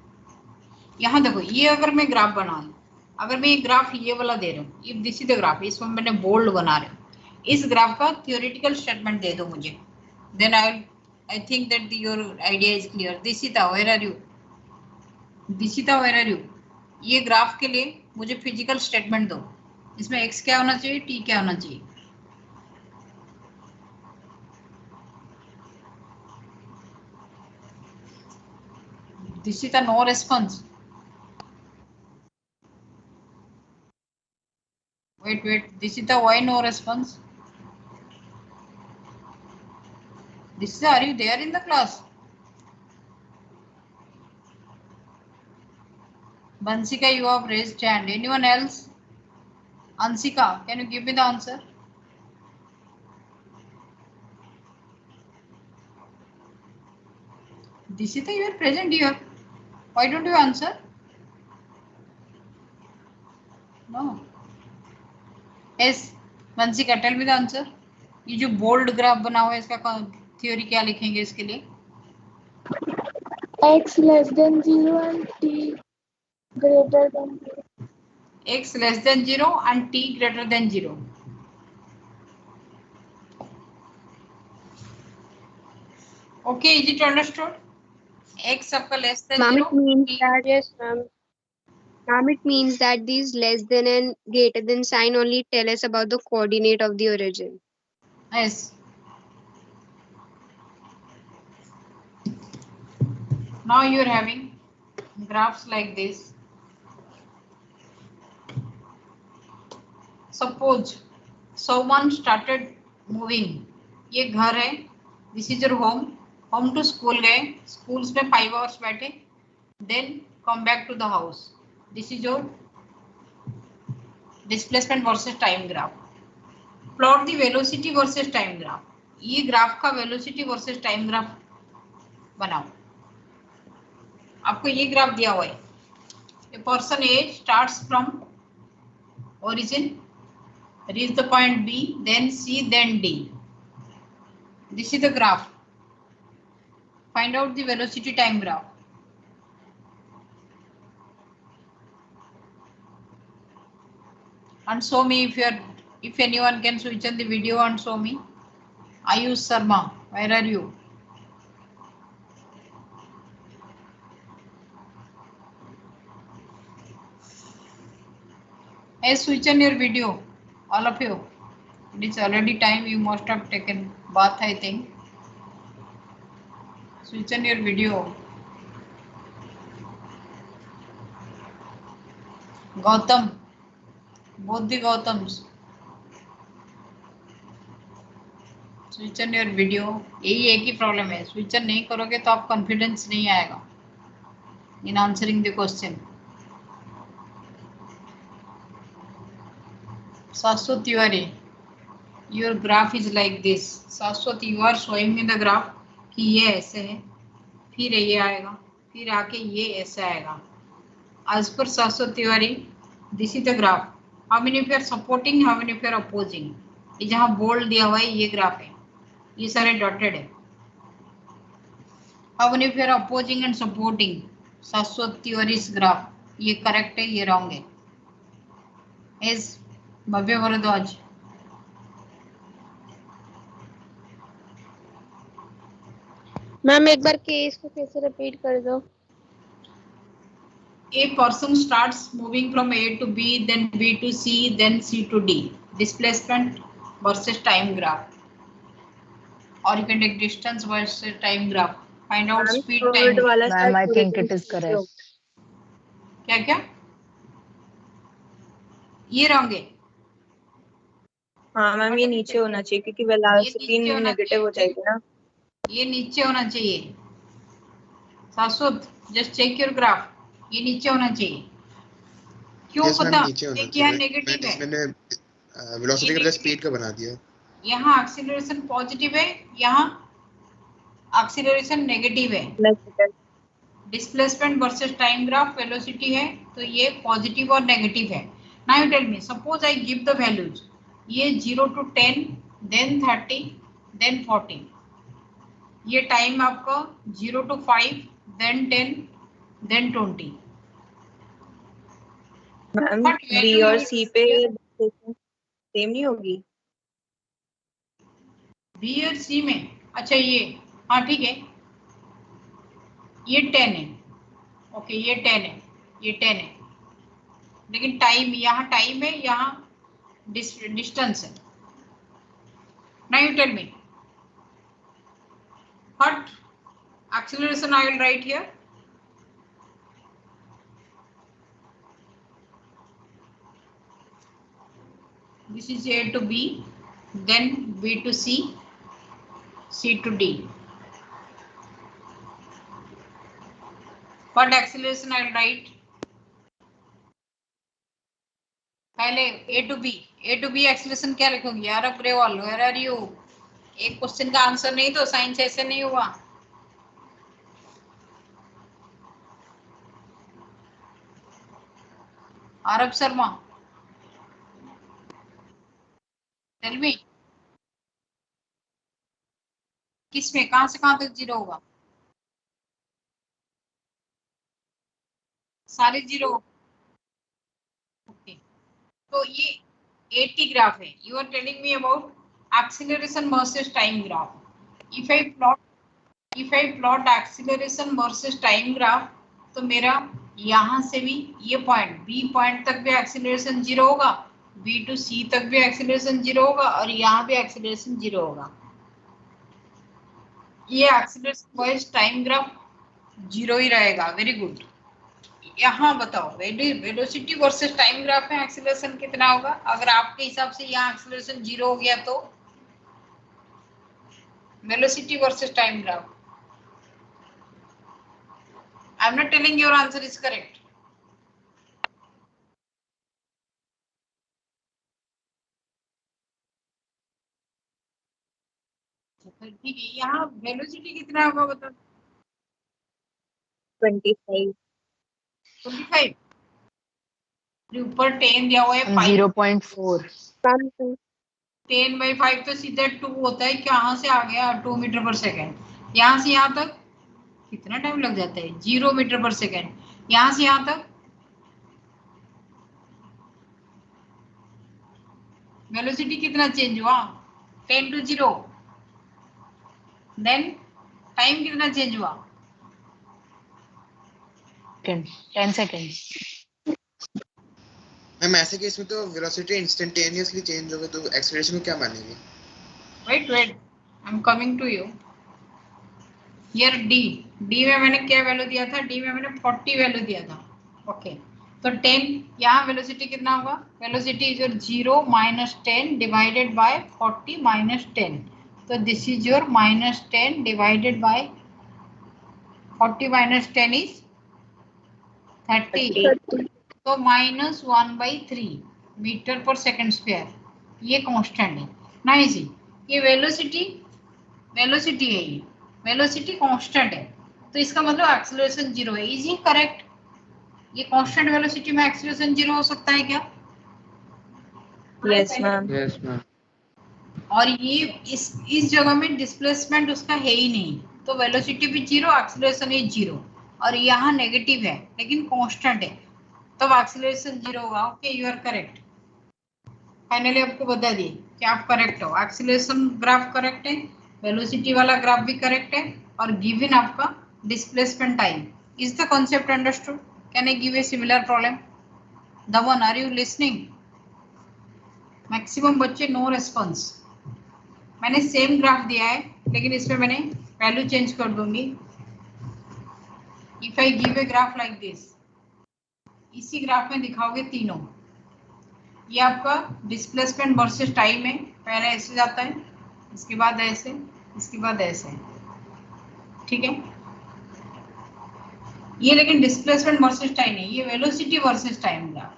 यहाँ देखो, ये अगर मैं ग्राफ बना लूँ, अगर मैं ये ग्राफ ये वाला दे रहा हूँ, if this is the graph, इसमें मैंने बोल्ड बना रहा हूँ, इस ग्राफ का थियोरेटिकल स्टेटमेंट दे दो मुझे, then I think that your idea is clear. Dishita where are you? Dishita where are you? ये ग्राफ के लिए मुझे फिजिकल स्टेटमेंट दो. इसमें x क्या होना चाहिए, t क्या होना चाहिए? Dishita no response. wait Dishita, why no response? Dishita, are you there in the class? Bansika, you have raised hand. Anyone else? Ansika, can you give me the answer? Dishita, you are present here. Why don't you answer? No. Yes, Bansika, tell me the answer. ये जो बोल्ड ग्राफ बना हुआ है इसका थ्योरी क्या लिखेंगे इसके लिए? x less than 0 and t greater than 0. x less than 0 and t greater than 0. Okay, is it understood? x आपका less than Ma'am, 0. it means t, that yes, ma'am. Ma'am, it means that these less than and greater than sign only tell us about the coordinate of the origin. yes. Now you are having graphs like this. Suppose someone started moving. ये घर है. This is your home. Home to school गए. Schools में 5 hours बैठे. Then come back to the house. This is your displacement versus time graph. Plot the velocity versus time graph. ये ग्राफ का वेलोसिटी वर्सेस टाइम ग्राफ बनाओ. आपको ये ग्राफ दिया हुआ है. A person A starts from origin, reach the point B, then C, then D. This is the graph. Find out the velocity time graph. And show me if anyone can switch on the video and show me. Ayush Sharma, where are you? Hey, switch on your video, all of you. It is already time. You must have taken bath, I think. Switch on your video. Gautam, both the Gautams. Switch on your video. यही एक ही प्रॉब्लम है, स्विच ऑन नहीं करोगे तो आप कॉन्फिडेंस नहीं आएगा in answering the question. Shashwat Tiwari, your graph is like this. Shashwat, you are showing me the graph कि ये ऐसे है. फिर ये आएगा, फिर आके ये ऐसा आएगा। As per शाश्वत Tiwari, this is the graph. How many of you are supporting, how many of you are opposing? ये जहाँ बोल्ड दिया हुआ है ये ग्राफ है, ये सारे डॉटेड है। How many of you are opposing and supporting शाश्वत तिवारी's graph? ये करेक्ट है, ये रॉन्ग है। Is भव्य भारद्वाज, मैम एक बार केस को कैसे रिपीट कर दो। A person starts moving from A to B, then B to C, then C to D. Displacement versus time graph. Or you can take distance versus time graph. Find out speed time. Ma'am, I think it is correct. क्या क्या? ये रॉन्ग है। हाँ मैम, ये नीचे होना चाहिए क्योंकि वेलोसिटी नेगेटिव हो जाएगी ना। ये नीचे होना चाहिए। शाश्वत, जस्ट चेक योर ग्राफ, ये नीचे होना चाहिए। क्यों पता? क्या नेगेटिव है? मैंने वेलोसिटी का स्पीड का बना दिया। यहाँ एक्सीलरेशन पॉजिटिव है, यहाँ एक्सीलरेशन नेगेटिव है। Displacement versus time graph velocity है, तो ये पॉजिटिव और नेगेटिव है। Now you tell me, suppose I give the values, ये 0 to 10, देन 30, देन 40। ये टाइम आपका 0 to 5, then 10, then 20। Ma'am B और सी पे सेम नहीं होगी? बी और सी में, अच्छा ये, हाँ ठीक है, ये 10 है, ओके ये 10 है, ये 10 है, लेकिन टाइम, यहाँ टाइम है, यहाँ डिस्टेंस है। Now you tell me what acceleration I will write here? This is A to B, then B to C, C to D. What acceleration I will write? पहले A to B acceleration क्या लिखोगी? यार अग्रवाल, where are you? एक क्वेश्चन का आंसर नहीं तो साइंस ऐसे नहीं हुआ। आरब शर्मा, टेल मी, किसमें कहां से कहां तक 0 होगा? सारे 0। ओके, तो ये 80 ग्राफ है। You are telling me about acceleration versus time graph. If I plot acceleration versus time graph, तो मेरा यहाँ से भी ये पॉइंट B पॉइंट तक भी एक्सीलरेशन 0 होगा, B to C तक भी एक्सीलरेशन 0 होगा, और यहाँ भी एक्सीलरेशन 0 होगा। ये एक्सीलरेशन वर्सेस टाइम ग्राफ 0 ही रहेगा। Very good. यहाँ बताओ वेलोसिटी वर्सेस टाइम ग्राफ में एक्सीलरेशन कितना होगा? अगर आपके हिसाब से यहाँ एक्सीलरेशन 0 हो गया तो velocity versus time graph. I am not telling your answer is correct. ठीक है, यहाँ वेलोसिटी कितना होगा बताओ? 25। ऊपर 10 दिया हुआ है, 0.4। 10/5 तो सीधा 2 होता है। कहाँ से आ गया 2 मीटर पर सेकेंड? यहाँ से यहाँ तक कितना टाइम लग जाता है? 0 मीटर पर सेकेंड। यहाँ से यहाँ तक वेलोसिटी कितना चेंज हुआ? 10 to 0। देन टाइम कितना चेंज हुआ? 10 सेकेंड। मैम ऐसे केस में तो वेलोसिटी इंस्टेंटेनियसली चेंज होगा, तो एक्सेलरेशन को क्या मानेंगे? Wait I am coming to you. Here D में मैंने क्या वैल्यू दिया था? डी में मैंने 40 वैल्यू दिया था। ओके, तो 10, यहाँ वेलोसिटी कितना होगा? Velocity is your 0 - 10 divided by 40 - 10। तो this is your -10 divided by 40 - 10 is 30। तो -1/3 मीटर पर सेकंड स्क्वायर, ये कांस्टेंट है ना। इसी ये वेलोसिटी है, ये वेलोसिटी कांस्टेंट है, तो इसका मतलब एक्सेलरेशन 0 है। इज ये करेक्ट? ये कांस्टेंट वेलोसिटी में एक्सेलरेशन 0 हो सकता है क्या? Yes ma'am. Yes ma'am. और ये इस जगह में डिस्प्लेसमेंट उसका है ही नहीं, तो वेलोसिटी भी 0, एक्सेलरेशन इज 0, और यहाँ नेगेटिव है लेकिन कांस्टेंट है, तब एक्सेलरेशन 0 होगा। Okay, you are correct. Finally आपको बता दिए कि आप करेक्ट हो। एक्सेलरेशन ग्राफ करेक्ट है, वेलोसिटी वाला ग्राफ भी करेक्ट है, और गिवन आपका displacement time. Is the concept understood? Can I give a similar problem? Daman, are you listening? Maximum बच्चे नो रेस्पॉन्स। मैंने सेम ग्राफ दिया है लेकिन इसमें मैंने वैल्यू चेंज कर दूंगी। If I give a graph like this, इसी ग्राफ में दिखाओगे तीनों, ये आपका डिस्प्लेसमेंट वर्सेस टाइम है। पहले ऐसे जाता है, इसके बाद ऐसे, इसके बाद ऐसे, ठीक है। ये लेकिन डिस्प्लेसमेंट वर्सेस टाइम है, ये वेलोसिटी वर्सेस टाइम ग्राफ।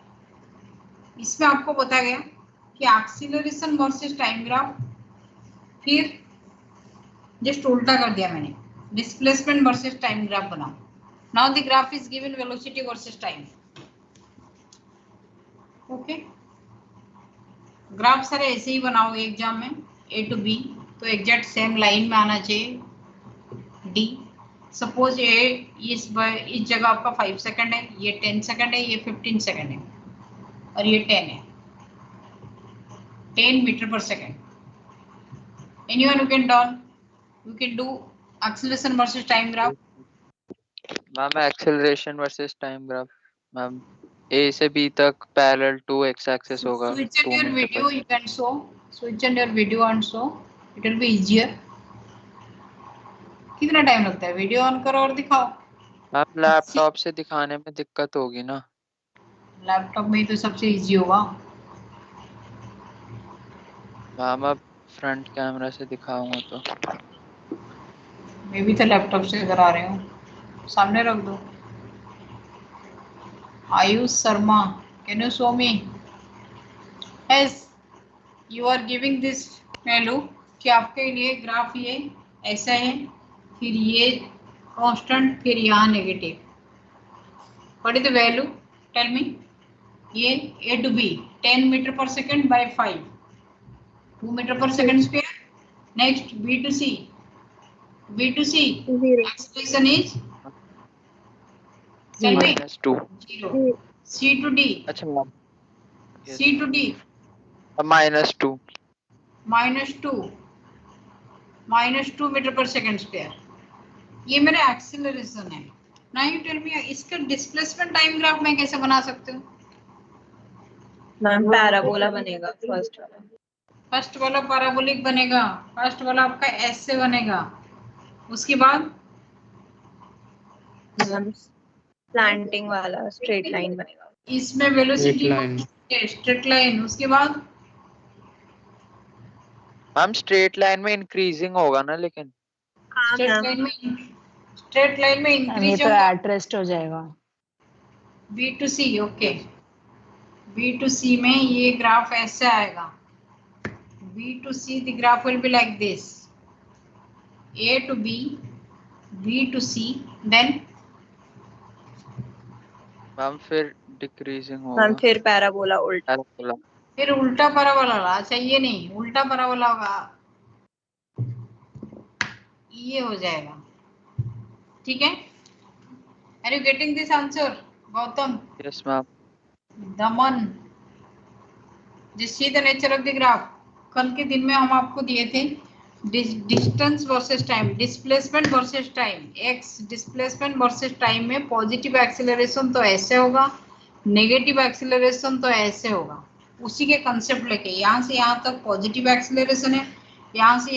इसमें आपको बताया गया कि एक्सीलरेशन वर्सेस टाइम ग्राफ, फिर जस्ट उल्टा कर दिया मैंने, डिस्प्लेसमेंट वर्सेस टाइम ग्राफ बनाओ। Now the graph is given velocity versus time. Okay, graph सारे ऐसे ही बनाओगे एग्जाम में, ए टू बी, तो एग्जैक्ट सेम लाइन में आना चाहिए। डी, सपोज ये इस जगह आपका 5 सेकंड है, ये 10 सेकंड है, ये 15 सेकंड है, और ये 10 है, 10 metre per second. Anyone who can done, you can do acceleration versus time graph. Ma'am acceleration versus time graph ma'am, A से बी तक पैरेलल टू एक्स एक्सिस होगा। Switch on your video, you can show. Switch on your video and show. It will be easier. कितना टाइम लगता है? वीडियो ऑन करो और दिखाओ। मैम लैपटॉप से दिखाने में दिक्कत होगी ना। लैपटॉप में ही तो सबसे इजी होगा। मैम अब फ्रंट कैमरा से दिखाऊंगा तो मैं भी तो लैपटॉप से करा रही हूँ, सामने रख दो। Ayush Sharma, can you show me? Yes, you are giving this value कि आपके लिए ग्राफ ये ऐसा है, फिर ये कांस्टेंट, फिर यहाँ negative. What is the value? Tell me. ये A to B 10 metre per second by 5, 2 metre per second square. Next B to C, B to C, acceleration is -2, 0. C to D, अच्छा ma'am C to D, -2, -2 metre per second square. ये मेरा एक्सेलरेशन है। नाउ यू टेल मी, इसका डिस्प्लेसमेंट टाइम ग्राफ मैं कैसे बना सकती हूँ? मैम पैराबोला बनेगा फर्स्ट वाला पैराबोलिक बनेगा। फर्स्ट वाला आपका एस से बनेगा, उसके बाद प्लांटिंग वाला स्ट्रेट लाइन बनेगा। इसमें वेलोसिटी स्ट्रेट लाइन, उसके बाद मैम स्ट्रेट लाइन में इंक्रीजिंग होगा ना, लेकिन स्ट्रेट लाइन में इंक्रीज तो एट रेस्ट हो जाएगा। B to C, okay, B to C में ये ग्राफ ऐसे आएगा। B to C, the graph will be like this: A to B, B to C, then ma'am फिर डिक्रीजिंग होगा। मैम फिर पैराबोला उल्टा, फिर उल्टा पैराबोला। अच्छा ये नहीं, उल्टा पैराबोला होगा, ये हो जाएगा, ठीक है। Are you getting this answer, Gautam? Yes ma'am. Daman, just see the nature of the graph. कल के दिन में हम आपको दिए थे distance versus time, displacement versus time. X displacement versus time में पॉजिटिव एक्सीलरेशन तो ऐसे होगा, नेगेटिव एक्सीलरेशन तो ऐसे होगा। उसी के कंसेप्ट लेके यहाँ से यहाँ तक पॉजिटिव एक्सीलरेशन है, यहाँ से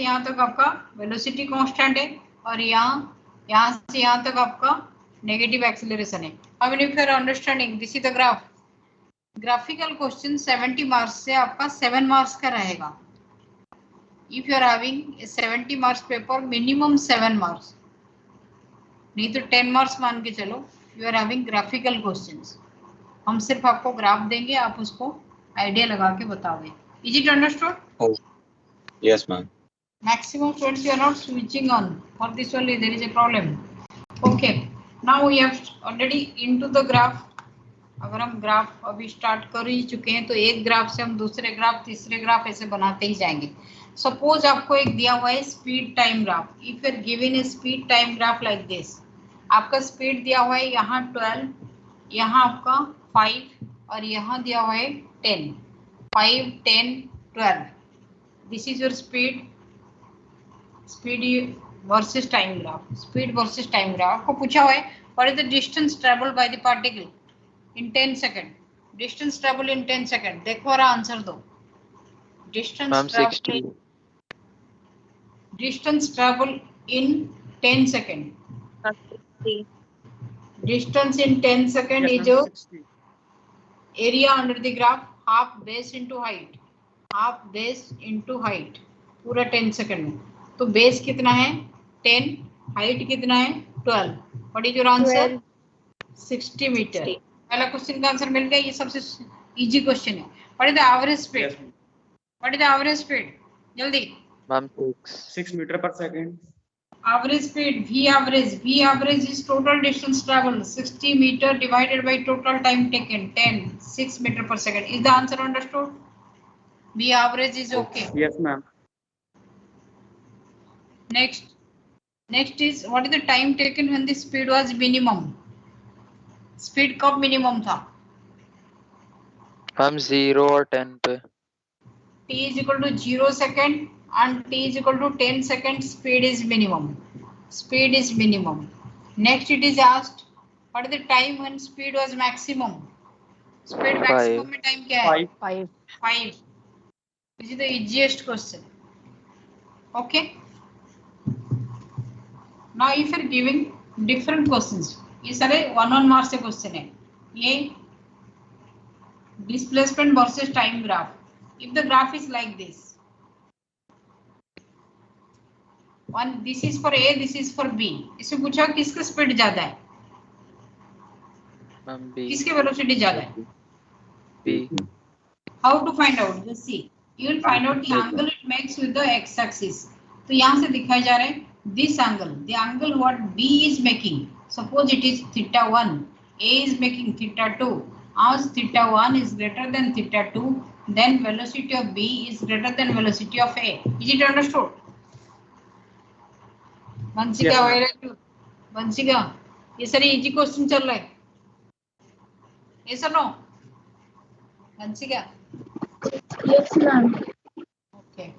यहाँ तक आपका वेलोसिटी कांस्टेंट है, और यहाँ से यहाँ तक आपका नेगेटिव एक्सीलरेशन है। अब if you are understanding, this is the graph. Graphical question 70 marks से आपका 7 मार्क्स का रहेगा। If you are having 70 marks paper, minimum 7 marks, नहीं तो 10 मार्क्स मान के चलो। You are having graphical questions. हम सिर्फ आपको ग्राफ देंगे, आप उसको आइडिया लगा के बताओगे। Is it understood? Yes ma'am. Maximum students, you are not switching on. For this only there is a problem. Okay. Now we have already into the graph. अगर हम ग्राफ अभी स्टार्ट कर ही चुके हैं तो एक ग्राफ से हम दूसरे ग्राफ, तीसरे ग्राफ ऐसे बनाते ही जाएंगे. सपोज आपको एक दिया हुआ है speed time graph. If you are given a speed time graph like this, आपका स्पीड दिया हुआ है यहाँ 12, यहाँ आपका 5 और यहाँ दिया हुआ है 10. 5, 10, 12. This is your speed versus time graph. Speed versus time graph. आपको पूछा हुआ है what is the distance travelled by the particle in 10 second. Distance travel in 10 second. देखो और आंसर दो. Distance travel in 10 second. Distance in 10 second is your area under the graph, half base into height. Half base into height. पूरा 10 second में. तो base कितना है 10, height कितना है 12. What is your answer? 60 metre. पहला क्वेश्चन का आंसर मिल गया. ये सबसे इजी क्वेश्चन है. What is the average speed? What is the average speed? जल्दी. Ma'am 6 metre per second. Average speed V average is total distance traveled. 60 meter divided by total time taken 10. 6 meter per second. Is the answer understood? V average is okay. Yes ma'am. Next is what is the time taken when the speed was minimum? Speed कब मिनिमम था? हम 0 और 10 पे. t is equal to 0 second and t is equal to 10 second. Speed is minimum. Next it is asked what is the time when speed was maximum? Speed maximum में time क्या है? 5. This is the easiest question. Okay. Now if you are giving different questions, ये सारे 1 मार्क्स से क्वेश्चन है. ये displacement versus time graph. If the graph is like this, this is for A, this is for B. इसमें पूछा किसका स्पीड ज्यादा है? किसकी वेलोसिटी ज्यादा है? B. How to find out? Just see, you will find out the angle it makes with the x axis. तो यहाँ से दिखाया जा रहा है this angle, the angle what B is making. Suppose it is theta 1, A is making theta 2. As theta 1 is greater than theta 2, then velocity of B is greater than velocity of A. Is it understood? Vansiga, ये सारे इजी क्वेश्चन चल रहा है. Yes or no? Vansiga? Yes ma'am. Okay.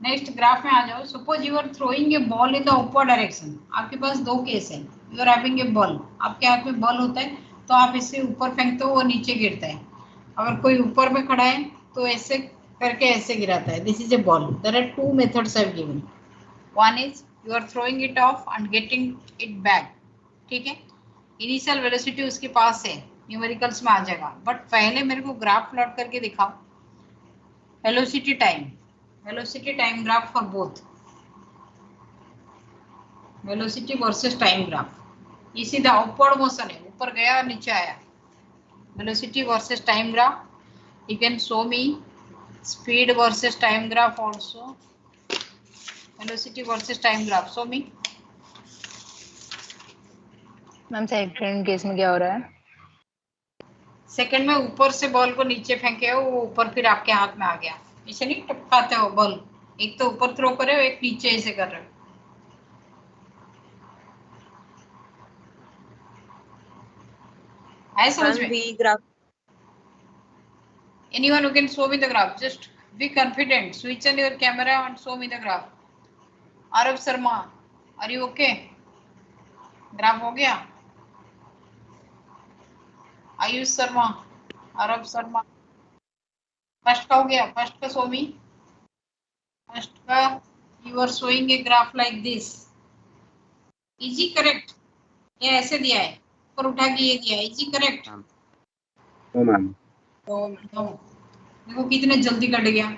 Next graph में आ जाओ. Suppose you are throwing a ball in the upper direction. आपके पास दो केस है. You are having a ball. आपके हाथ में बॉल होता है तो आप इसे ऊपर फेंकते हो, वो नीचे गिरता है. अगर कोई ऊपर में खड़ा है तो ऐसे करके ऐसे गिराता है. This is a ball. There are 2 methods I have given. One is you are throwing it off and getting it back. ठीक है. इनिशियल वेलोसिटी उसके पास है, न्यूमेरिकल्स में आ जाएगा. बट पहले मेरे को ग्राफ प्लॉट करके दिखाओ. velocity time graph for both. velocity versus time graph. ये सीधा upward motion है, ऊपर गया और नीचे आया. velocity versus time graph. You can show me speed versus time graph also. velocity versus time graph. Show me. Ma'am second case में क्या हो रहा है? सेकंड में ऊपर से बॉल को नीचे फेंके हो, वो ऊपर फिर आपके हाथ में आ गया. इसे नहीं टपकाते हो बॉल. एक तो ऊपर थ्रो करे हो, एक नीचे ऐसे कर रहे हो. ऐसा समझ में? Graph. Anyone who can show me the graph, just be confident. Switch on your camera and show me the graph. Arav Sharma, are you okay? ग्राफ हो गया? आयुष शर्मा, अरब शर्मा. फर्स्ट का हो गया. फर्स्ट का शो मी. फर्स्ट का you are showing a graph like this. Is it correct? ये ऐसे दिया है, ऊपर उठा के ये दिया है. Is it correct? No ma'am. देखो कितने जल्दी कट गया.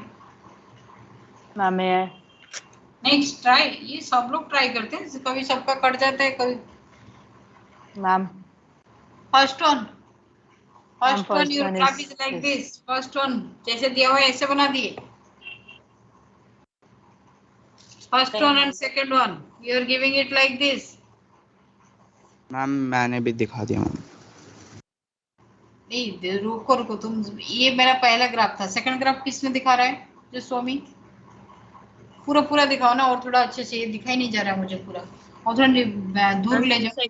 मैम है. Next try. ये सब लोग ट्राई करते हैं, कभी सबका कट जाता है, कभी. Ma'am first one first one first your one graph is is like this. This, first one जैसे दिया हुआ है ऐसे बना दिए, first one and second one you are giving it like this. Ma'am मैंने भी दिखा दिया मैम। नहीं रुको रुको, तुम, ये मेरा पहला ग्राफ था, सेकंड ग्राफ किसमें दिखा रहा है जो स्वामी? पूरा पूरा दिखाओ ना, और थोड़ा अच्छे से, ये दिखाई नहीं जा रहा है मुझे पूरा, और थोड़ा दूर ले जाओ।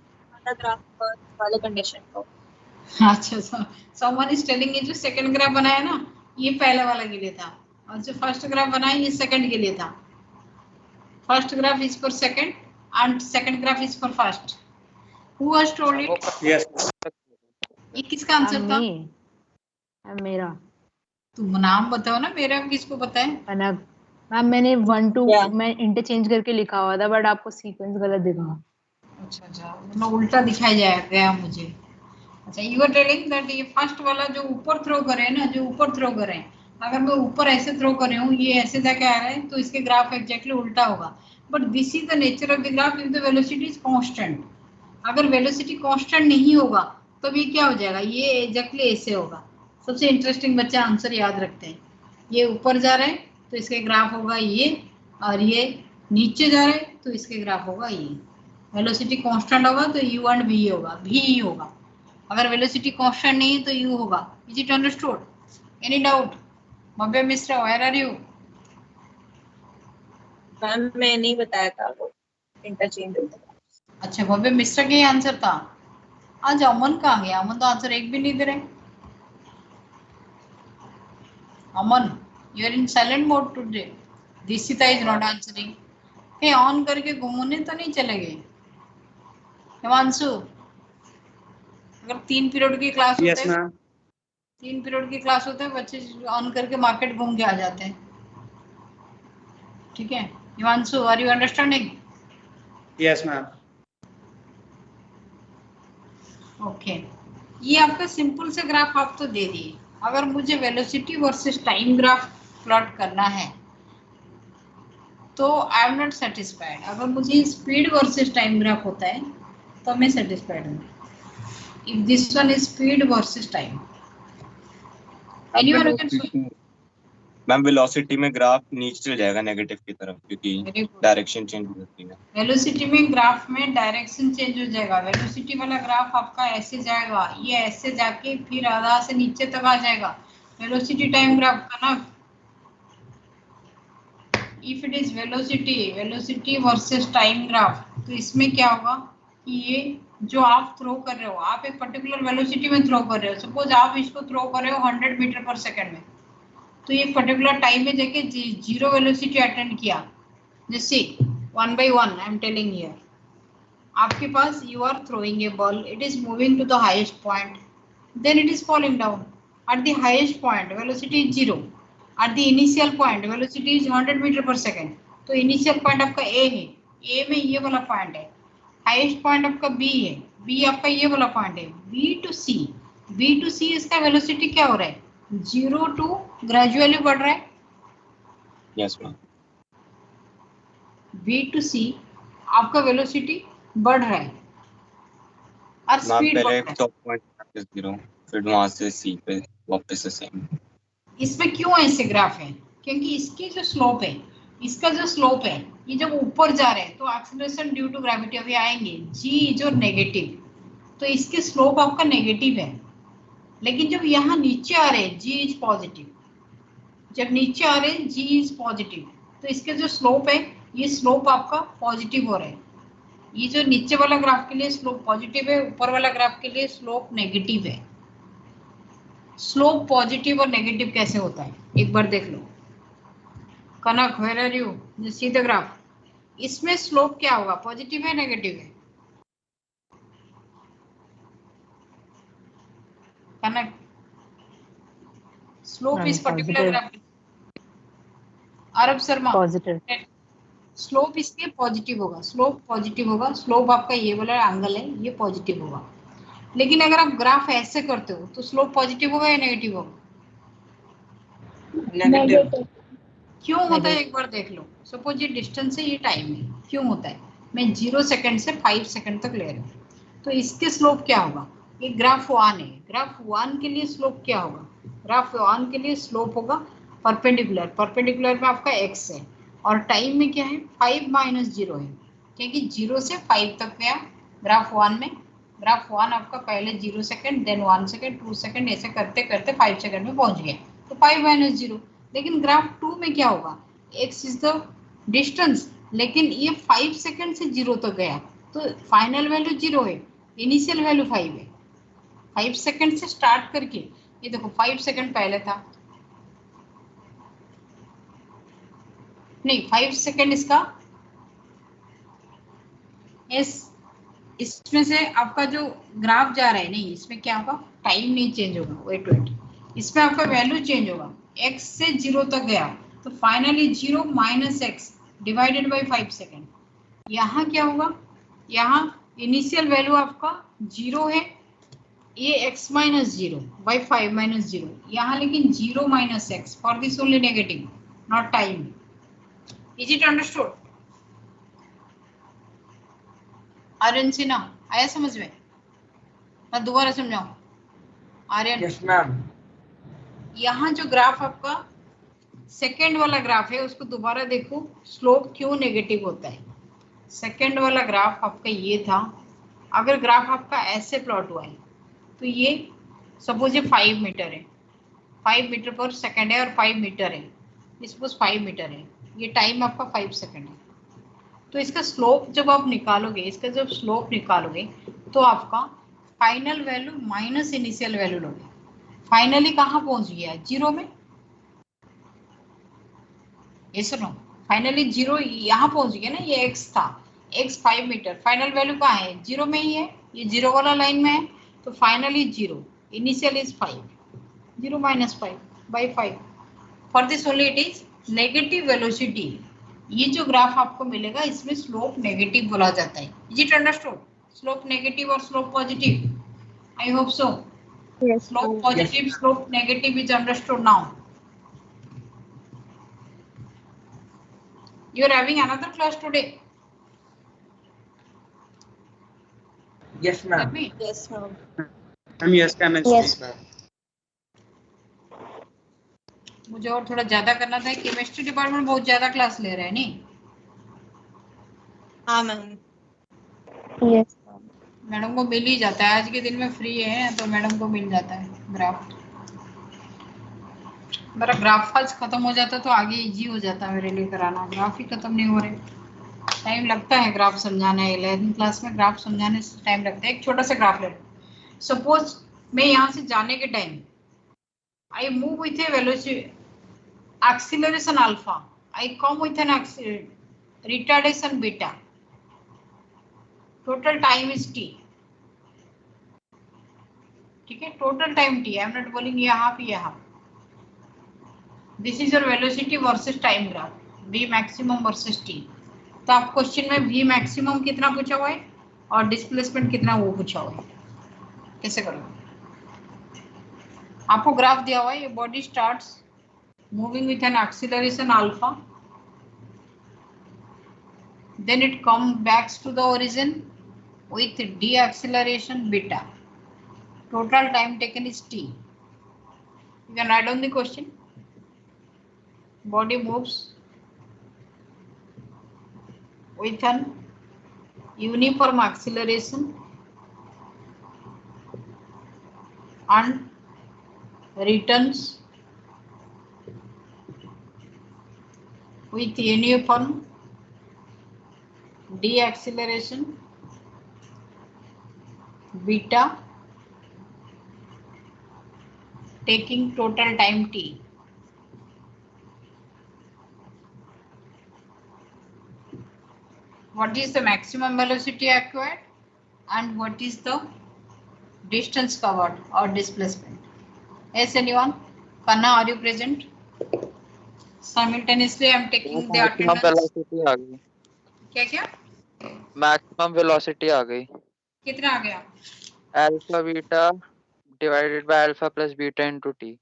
वाले कंडीशन को अच्छा, समवन इज टेलिंग, ये जो सेकंड ग्राफ बनाया ना ये पहले वाला के लिए था, और जो फर्स्ट ग्राफ बनाया ये सेकंड के लिए था। First graph is for second and second graph is for first. Who has told it? Yes ये किसका आंसर था? मेरा। तुम नाम बताओ ना, मेरा किसको पता है? कनक मैम, मैंने 1 2 मैं इंटरचेंज करके लिखा हुआ था, बट आपको सीक्वेंस गलत दिखा। अच्छा, मतलब उल्टा दिखाई गया मुझे। अच्छा, यू आर टेलिंग दैट ये फर्स्ट वाला जो ऊपर थ्रो करे ना, जो ऊपर थ्रो करे, अगर मैं ऊपर ऐसे थ्रो कर रही हूँ, ये ऐसे जाके आ रहा है, तो इसके ग्राफ एग्जैक्टली उल्टा होगा। But this is the nature of the graph if the velocity is constant. अगर वेलोसिटी कांस्टेंट नहीं होगा तब ये क्या हो जाएगा, ये एग्जैक्टली ऐसे होगा। सबसे इंटरेस्टिंग बच्चे आंसर याद रखते हैं। ये ऊपर जा रहे हैं तो इसके ग्राफ होगा ये, और ये नीचे जा रहे हैं तो इसके ग्राफ होगा ये। वेलोसिटी कांस्टेंट होगा तो u एंड v होगा, v ही होगा। अगर वेलोसिटी कांस्टेंट नहीं है तो u होगा। Is it understood? Any doubt? Bhavya Mishra, where are you? Ma'am मैं नहीं बताया था वो इंटरचेंज होता है। अच्छा, भव्य मिश्रा का आंसर था। आज अमन कहाँ गया? अमन तो आंसर एक भी नहीं दे रहे। Aman, you are in silent mode today. Dishita is not answering. Hey, on करके घूमने तो नहीं चले गए? हिमांशु, अगर 3 पीरियड की क्लास होते यस हैं, मैम 3 पीरियड की क्लास होते हैं, बच्चे ऑन करके मार्केट घूम के आ जाते हैं। ठीक है Himanshu, are you understanding? Yes ma'am okay, ये आपका सिंपल से ग्राफ आप तो दे दिए। अगर मुझे velocity versus time graph plot करना है तो आई एम नॉट सेटिस्फाइड। अगर मुझे स्पीड वर्सेस टाइम ग्राफ होता है तो मैं सेटिस्फाइड हूँ। If this one is speed versus time, anyone can. Ma'am velocity में ग्राफ नीचे चल जाएगा नेगेटिव की तरफ, क्योंकि डायरेक्शन चेंज हो जाती है। वेलोसिटी में ग्राफ में डायरेक्शन चेंज हो जाएगा। वेलोसिटी वाला ग्राफ आपका ऐसे जाएगा, ये ऐसे जाके फिर आधा से नीचे तक आ जाएगा। वेलोसिटी टाइम ग्राफ का ना, if it is velocity versus time graph, तो इसमें क्या होगा कि ये जो आप थ्रो कर रहे हो, आप एक पर्टिकुलर वेलोसिटी में थ्रो कर रहे हो। सपोज आप इसको थ्रो कर रहे हो 100 मीटर पर सेकंड में, तो ये पर्टिकुलर टाइम में जाके जीरो वेलोसिटी अटेंड किया। जैसे 1 by 1 I am telling here, आपके पास you are throwing a ball, it is moving to the highest point, then it is falling down. At the highest point velocity is 0, at the initial point velocity is 100 metre per second. तो इनिशियल पॉइंट आपका ए है, ए में ये वाला पॉइंट है। हाईएस्ट पॉइंट आपका बी है, बी आपका ये वाला पॉइंट है। बी टू सी इसका वेलोसिटी क्या हो रहा है? 0 to ग्रेजुअली बढ़ रहा है। Yes ma'am. B to C आपका वेलोसिटी बढ़ रहा है और स्पीड बढ़ पहले रहा है। टॉप पॉइंट से 0, फिर वहां से सी पे वापस से सेम। इसमें क्यों ऐसे ग्राफ है? क्योंकि इसकी जो स्लोप है, इसका जो स्लोप है, ये जब ऊपर जा रहे हैं तो एक्सेलरेशन ड्यू टू ग्रेविटी अभी आएंगे, जी जो नेगेटिव, तो इसकी स्लोप आपका नेगेटिव है। लेकिन जब यहाँ नीचे आ रहे हैं जी इज पॉजिटिव, जब नीचे आ रहे हैं जी इज पॉजिटिव, तो इसके जो स्लोप है, ये स्लोप आपका पॉजिटिव हो रहा है। ये जो नीचे वाला ग्राफ के लिए स्लोप पॉजिटिव है, ऊपर वाला ग्राफ के लिए स्लोप नेगेटिव है। स्लोप पॉजिटिव और नेगेटिव कैसे होता है एक बार देख लो। कनक, वेयर आर यू? जो सी द ग्राफ, इसमें स्लोप क्या होगा, पॉजिटिव है नेगेटिव है? कनक, स्लोप इस पर्टिकुलर ग्राफ, आरब शर्मा पॉजिटिव। स्लोप इसके पॉजिटिव होगा, स्लोप पॉजिटिव होगा। स्लोप आपका ये वाला एंगल है, ये पॉजिटिव होगा। लेकिन अगर आप ग्राफ ऐसे करते हो तो स्लोप पॉजिटिव होगा या नेगेटिव होगा? नेगेटिव। क्यों होता है एक बार देख लो। सपोज ये डिस्टेंस है, ये टाइम है, क्यों होता है? मैं 0 सेकंड से 5 सेकंड तक ले रहा हूँ, तो इसके स्लोप क्या होगा? ये ग्राफ 1 है, ग्राफ 1 के लिए स्लोप क्या होगा? ग्राफ 1 के लिए स्लोप होगा परपेंडिकुलर, परपेंडिकुलर में आपका x है और टाइम में क्या है 5 माइनस 0 है, क्योंकि 0 से 5 तक गया ग्राफ 1 में। ग्राफ 1 आपका पहले 0 सेकंड, देन 1 सेकंड, 2 सेकंड, ऐसे करते करते 5 सेकंड में पहुंच गया, तो 5 माइनस 0। लेकिन ग्राफ 2 में क्या होगा, x इज द डिस्टेंस, लेकिन ये 5 सेकंड से 0 तक गया, तो फाइनल वैल्यू 0 है, इनिशियल वैल्यू 5 है। 5 सेकंड से स्टार्ट करके ये देखो 5 सेकंड पहले था, नहीं 5 सेकंड इसका इसमें से आपका जो ग्राफ जा रहा है, नहीं इसमें क्या होगा, टाइम नहीं चेंज होगा, वेट वेट, इसमें आपका वैल्यू चेंज होगा, x से 0 तक गया तो finally 0 minus x divided by 5 second. यहाँ क्या होगा, यहाँ इनिशियल वैल्यू आपका 0 है, ये x माइनस 0 बाई 5 माइनस 0, यहाँ लेकिन 0 minus X, for this only negative not time. Is it understood? Aryan Sinha आया समझ में? मैं दोबारा समझाऊं? आर्यन? Yes ma'am. यहाँ जो ग्राफ आपका सेकेंड वाला ग्राफ है उसको दोबारा देखो, स्लोप क्यों नेगेटिव होता है। सेकेंड वाला ग्राफ आपका ये था, अगर ग्राफ आपका ऐसे प्लॉट हुआ है तो ये सपोज ये 5 मीटर है, 5 मीटर पर सेकेंड है और 5 मीटर है, सपोज 5 मीटर है, ये टाइम आपका 5 सेकेंड है, तो इसका स्लोप जब आप निकालोगे, इसका जब स्लोप निकालोगे तो आपका final value minus initial value लोगे, फाइनली कहाँ पहुंच गया, 0 में। ये सुनो, फाइनली 0 यहाँ पहुंच गया ना, ये x था, x 5 मीटर, फाइनल वैल्यू कहाँ है, 0 में ही है, ये 0 वाला लाइन में है, तो finally 0, initial is 5, 0 minus 5 by 5, for this only it is negative velocity. ये जो ग्राफ आपको मिलेगा इसमें स्लोप नेगेटिव बोला जाता है। Is it understood? Slope negative और slope positive, I hope so. Slope positive, slope negative is understood now. You are having another class today? Yes ma'am. Yes ma'am. Yes chemistry. Yes. मुझे और थोड़ा ज्यादा करना था, केमिस्ट्री डिपार्टमेंट बहुत ज्यादा क्लास ले रहे हैं नहीं? हाँ मैम। Yes. मैडम को मिल ही जाता है, आज के दिन में फ्री है तो मैडम को मिल जाता है ग्राफ। मेरा ग्राफ आज खत्म हो जाता तो आगे इजी हो जाता मेरे लिए कराना, ग्राफ ही खत्म नहीं हो रहे, टाइम लगता है ग्राफ समझाने, 11th क्लास में ग्राफ समझाने से टाइम लगता है। एक छोटा सा ग्राफ ले लो, सपोज मैं यहाँ से जाने के time I move with a velocity acceleration alpha, I come with an retardation beta, total time is t, ठीक है, total time t, I am not bowling यहाँ पे यहाँ। This is your velocity versus time graph, v maximum versus t। तो आप क्वेश्चन में v मैक्सिमम कितना पूछा हुआ है और डिस्प्लेसमेंट कितना वो पूछा हुआ है, कैसे करोगे? आपको ग्राफ दिया हुआ है, ये body starts moving with an acceleration alpha, then it come backs to the origin with deceleration beta, total time taken is t. You can write down the question. Body moves with an uniform acceleration and returns with uniform deceleration beta, taking total time t. What is the maximum velocity acquired and what is the distance covered or displacement? Yes, anyone? Kanna, are you present? Simultaneously I am taking the maximum attendance. velocity आ गई। क्या क्या? maximum velocity आ गई। कितना आ गया? Alpha beta divided by alpha plus beta into t.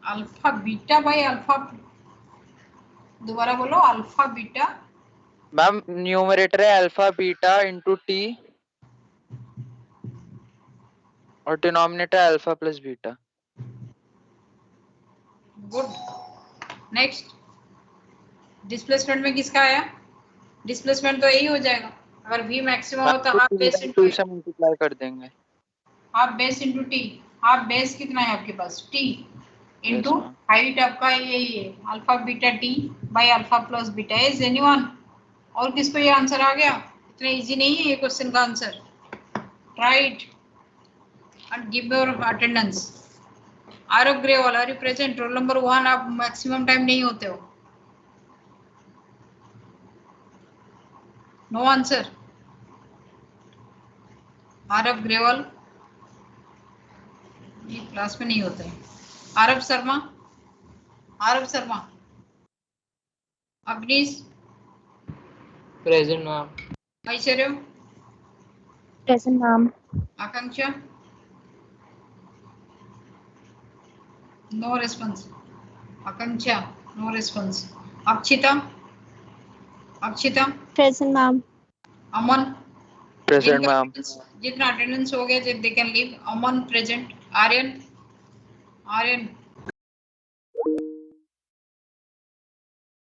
Alpha beta by alpha, दोबारा बोलो, अल्फा बीटा। मैम न्यूमरेटर है अल्फा बीटा इंटू टी और denominator alpha plus beta. Good. Next, displacement में किसका आया? डिस्प्लेसमेंट तो यही हो जाएगा, अगर v मैक्सिमम हो तो हाफ बेस इनटू से मल्टीप्लाई कर देंगे। Half base into t। Half base कितना है आपके पास? t इनटू हाइट आपका यही है alpha beta t by alpha plus beta. Is anyone? और किसको ये आंसर आ गया? इतना इजी नहीं है ये क्वेश्चन का answer. Right and give your attendance. Aarav Grewal, are you present? Roll number 1। आप मैक्सिमम टाइम नहीं होते हो। No answer. आरव ग्रेवाल ये क्लास में नहीं होते हैं। Aarav Sharma, Aarav Sharma. Avneesh present ma'am. Aishwarya present ma'am. Akanksha no response. Akanksha no response. Akshita, Akshita present ma'am. Aman present ma'am. जितना अटेंडेंस हो गया they can leave. Aman present. Aryan, Aryan